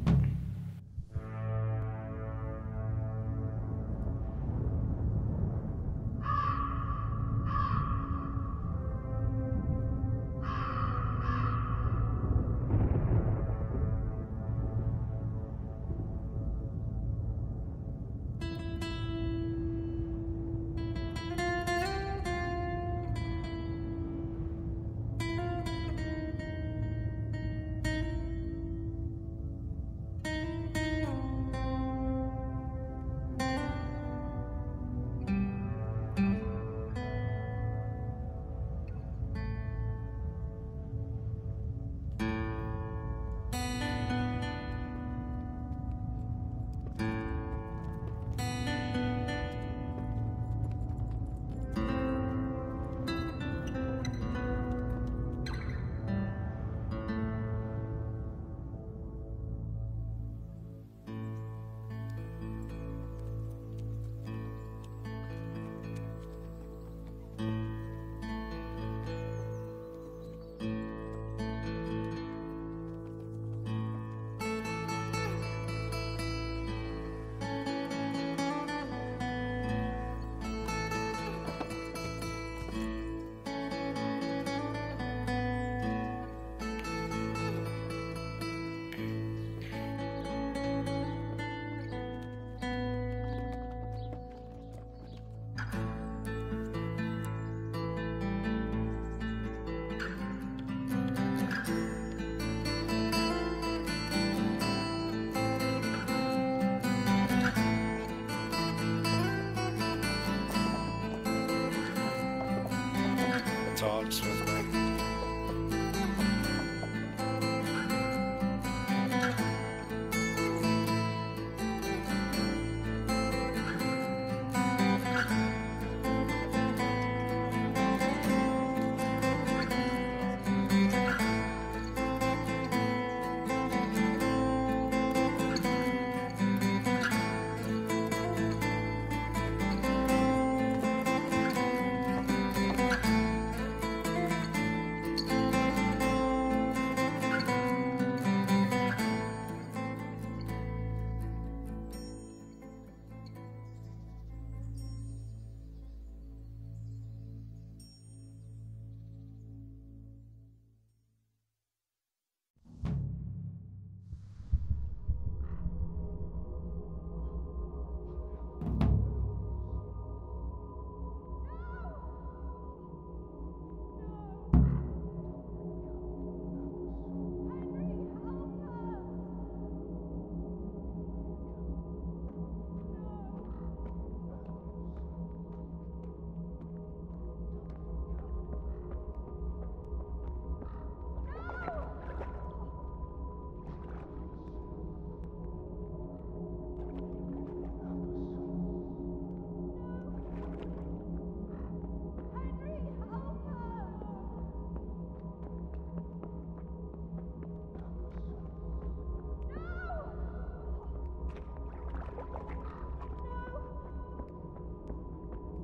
Dogs with me.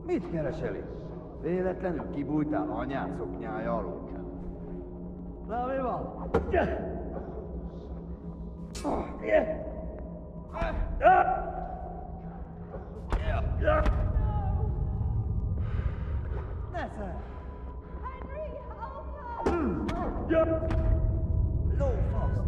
Mit keresel itt? Véletlenül kibújtál anyád szoknyája alól? Na, mi van? Nesze! Henry, help us! Lófasz!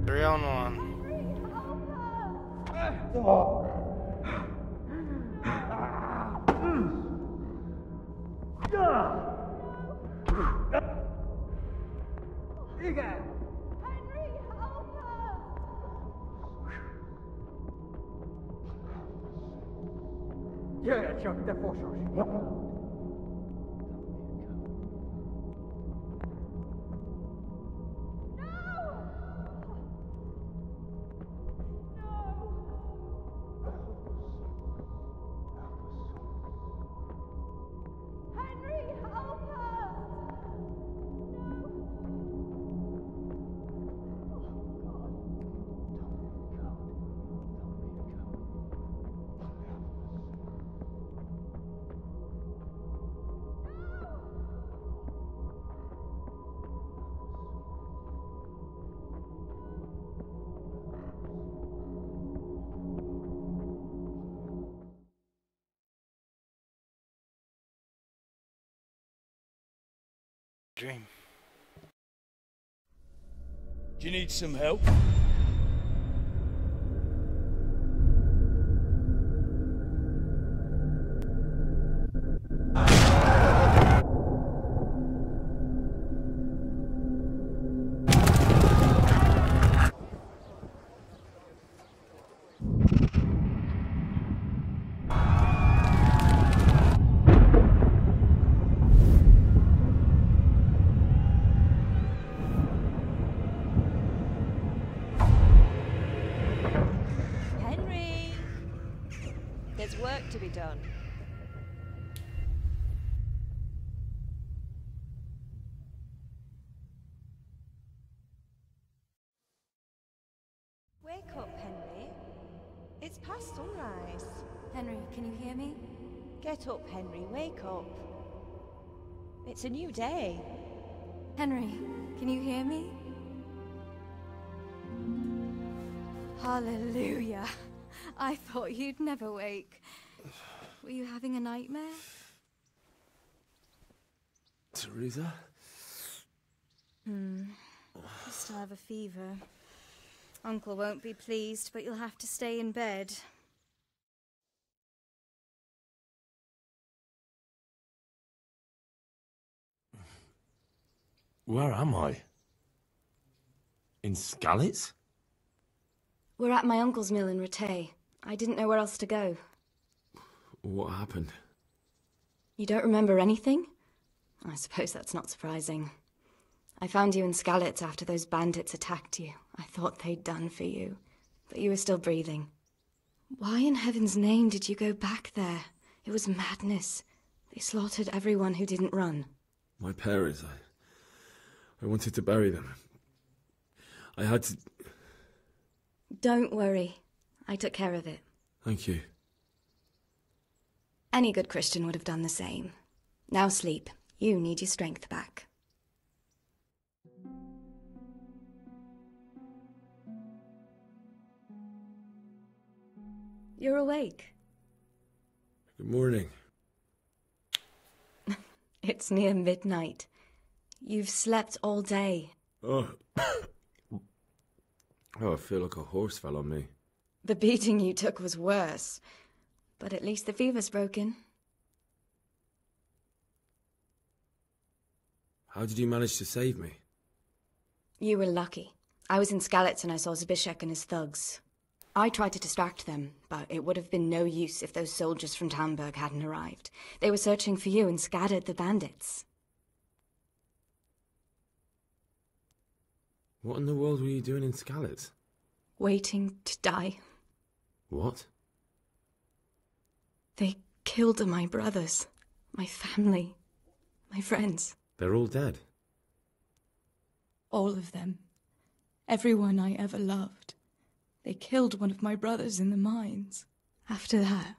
Three on one. Jöjjön csak, te fosos! Dream. Do you need some help? There's work to be done. Wake up, Henry. It's past sunrise. Henry, can you hear me? Get up, Henry. Wake up. It's a new day. Henry, can you hear me? Hallelujah. I thought you'd never wake. Were you having a nightmare? Teresa? You still have a fever. Uncle won't be pleased, but you'll have to stay in bed. Where am I? In Skalitz? We're at my uncle's mill in Rattay. I didn't know where else to go. What happened? You don't remember anything? I suppose that's not surprising. I found you in Skalitz after those bandits attacked you. I thought they'd done for you, but you were still breathing. Why in heaven's name did you go back there? It was madness. They slaughtered everyone who didn't run. My parents, I wanted to bury them. I had to... Don't worry. I took care of it. Thank you. Any good Christian would have done the same. Now sleep. You need your strength back. You're awake. Good morning. It's near midnight. You've slept all day. Oh, I feel like a horse fell on me. The beating you took was worse, but at least the fever's broken. How did you manage to save me? You were lucky. I was in Skalitz and I saw Zbyszek and his thugs. I tried to distract them, but it would have been no use if those soldiers from Tamburg hadn't arrived. They were searching for you and scattered the bandits. What in the world were you doing in Skalitz? Waiting to die. What? They killed my brothers, my family, my friends. They're all dead? All of them. Everyone I ever loved. They killed one of my brothers in the mines. After that,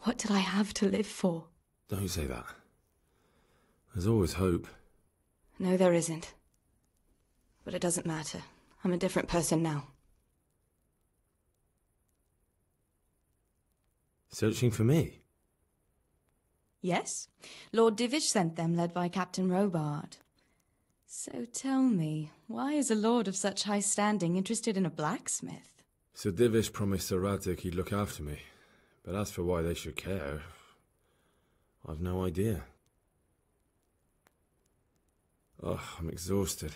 what did I have to live for? Don't say that. There's always hope. No, there isn't. But it doesn't matter. I'm a different person now. Searching for me? Yes. Lord Divish sent them, led by Captain Robard. So tell me, why is a lord of such high standing interested in a blacksmith? Sir Divish promised Sir Radzig he'd look after me. But as for why they should care, I've no idea. Oh, I'm exhausted.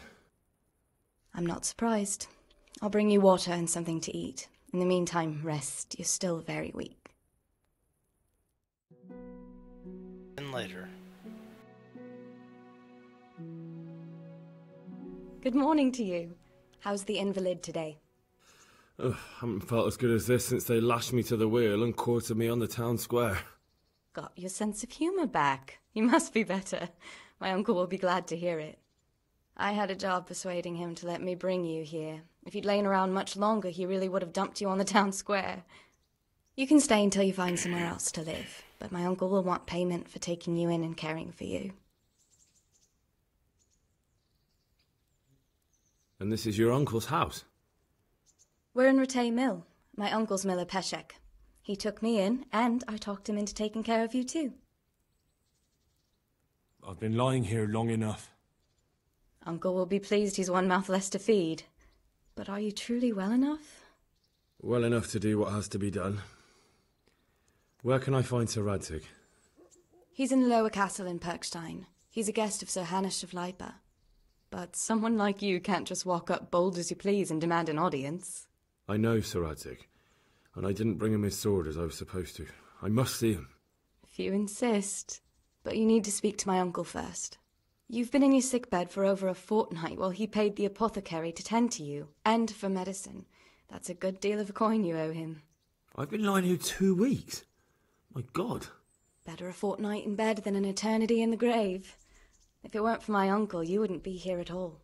I'm not surprised. I'll bring you water and something to eat. In the meantime, rest. You're still very weak. And later. Good morning to you. How's the invalid today? Ugh, haven't felt as good as this since they lashed me to the wheel and quartered me on the town square. Got your sense of humour back. You must be better. My uncle will be glad to hear it. I had a job persuading him to let me bring you here. If you'd lain around much longer, he really would have dumped you on the town square. You can stay until you find somewhere else to live, but my uncle will want payment for taking you in and caring for you. And this is your uncle's house? We're in Rattay Mill. My uncle's miller Peshek. He took me in, and I talked him into taking care of you too. I've been lying here long enough. Uncle will be pleased he's one mouth less to feed. But are you truly well enough? Well enough to do what has to be done. Where can I find Sir Radzig? He's in the lower castle in Perkstein. He's a guest of Sir Hanush of Leipa. But someone like you can't just walk up bold as you please and demand an audience. I know Sir Radzig, and I didn't bring him his sword as I was supposed to. I must see him. If you insist. But you need to speak to my uncle first. You've been in your sickbed for over a fortnight while he paid the apothecary to tend to you, and for medicine. That's a good deal of coin you owe him. I've been lying here 2 weeks. My God. Better a fortnight in bed than an eternity in the grave. If it weren't for my uncle, you wouldn't be here at all.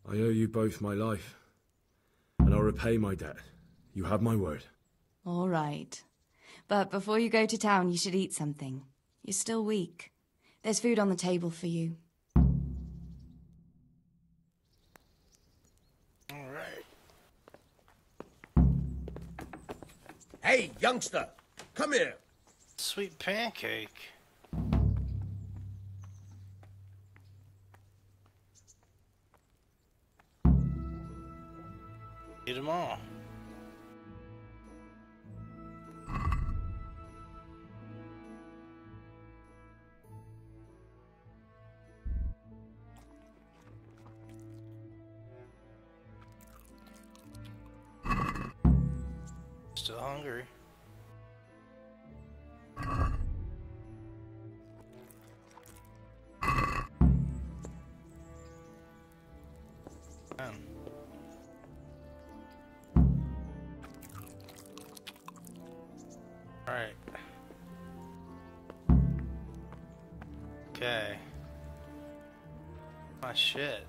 I owe you both my life, and I'll repay my debt. You have my word. All right. But before you go to town, you should eat something. You're still weak. There's food on the table for you. All right. Hey, youngster! Come here! Sweet pancake. Eat them all. Still hungry. Man. All right. Okay. My shit.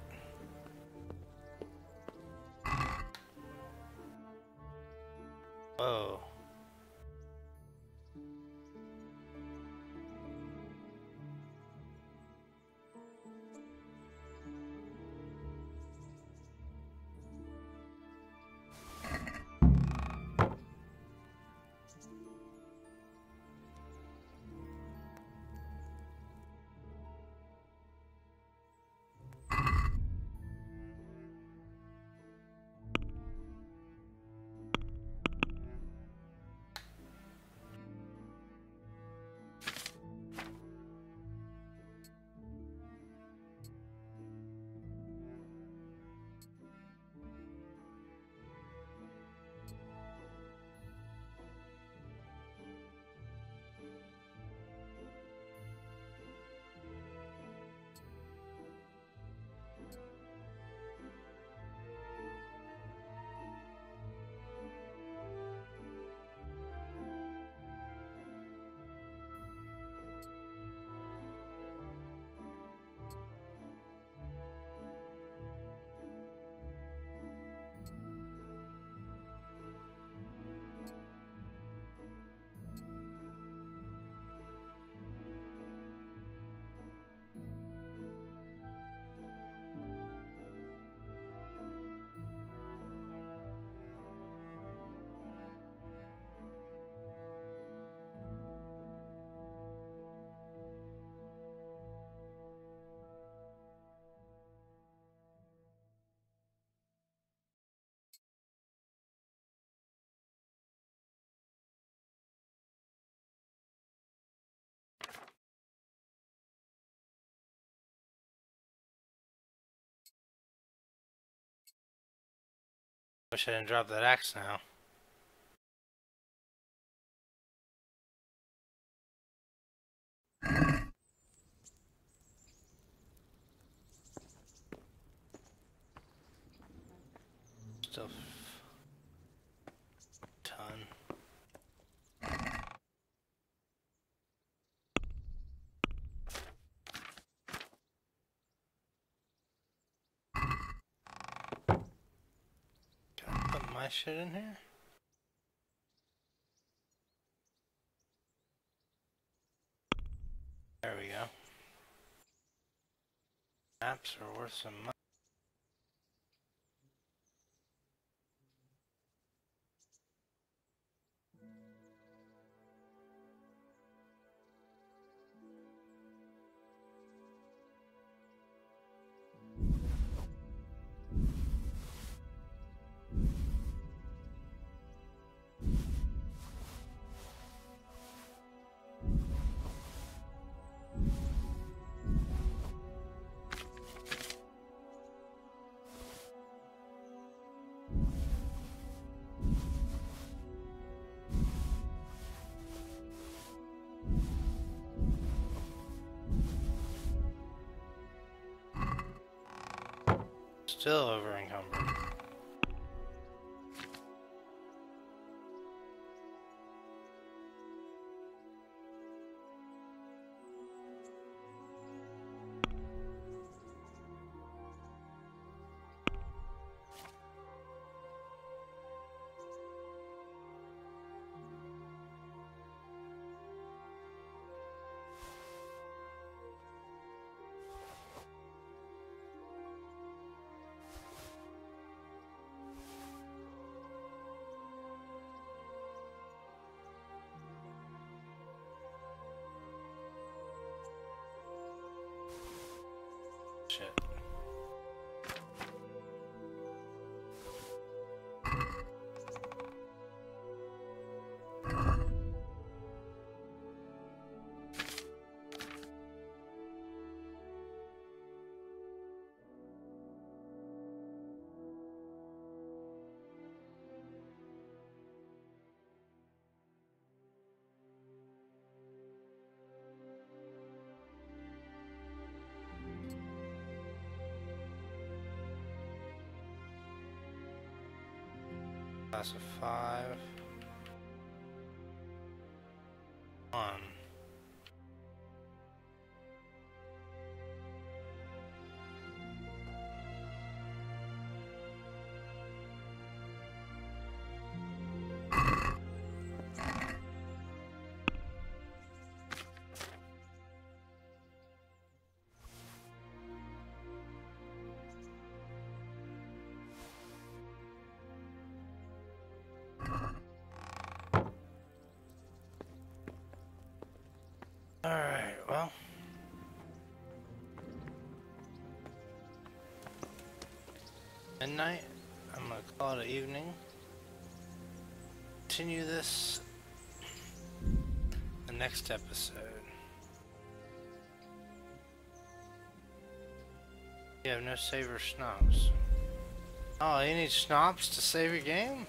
Whoa. Wish I didn't drop that axe now. Still ton. Can I put my shit in here? There we go. Maps are worth some money. Still over encumbered. Shit. Class of 5. 1. Alright, well. Midnight. I'm gonna call it evening. Continue this the next episode. You have no save or schnapps. Oh, you need schnapps to save your game?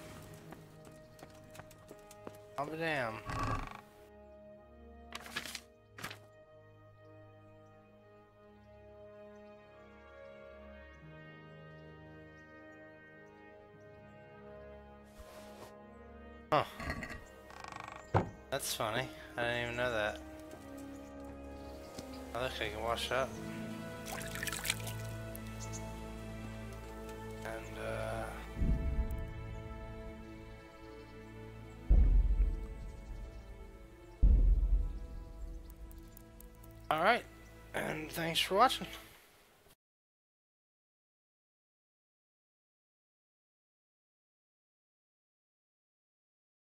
I'll be damned. Huh. That's funny. I didn't even know that. Oh, look, I can wash up. And, alright. And thanks for watching.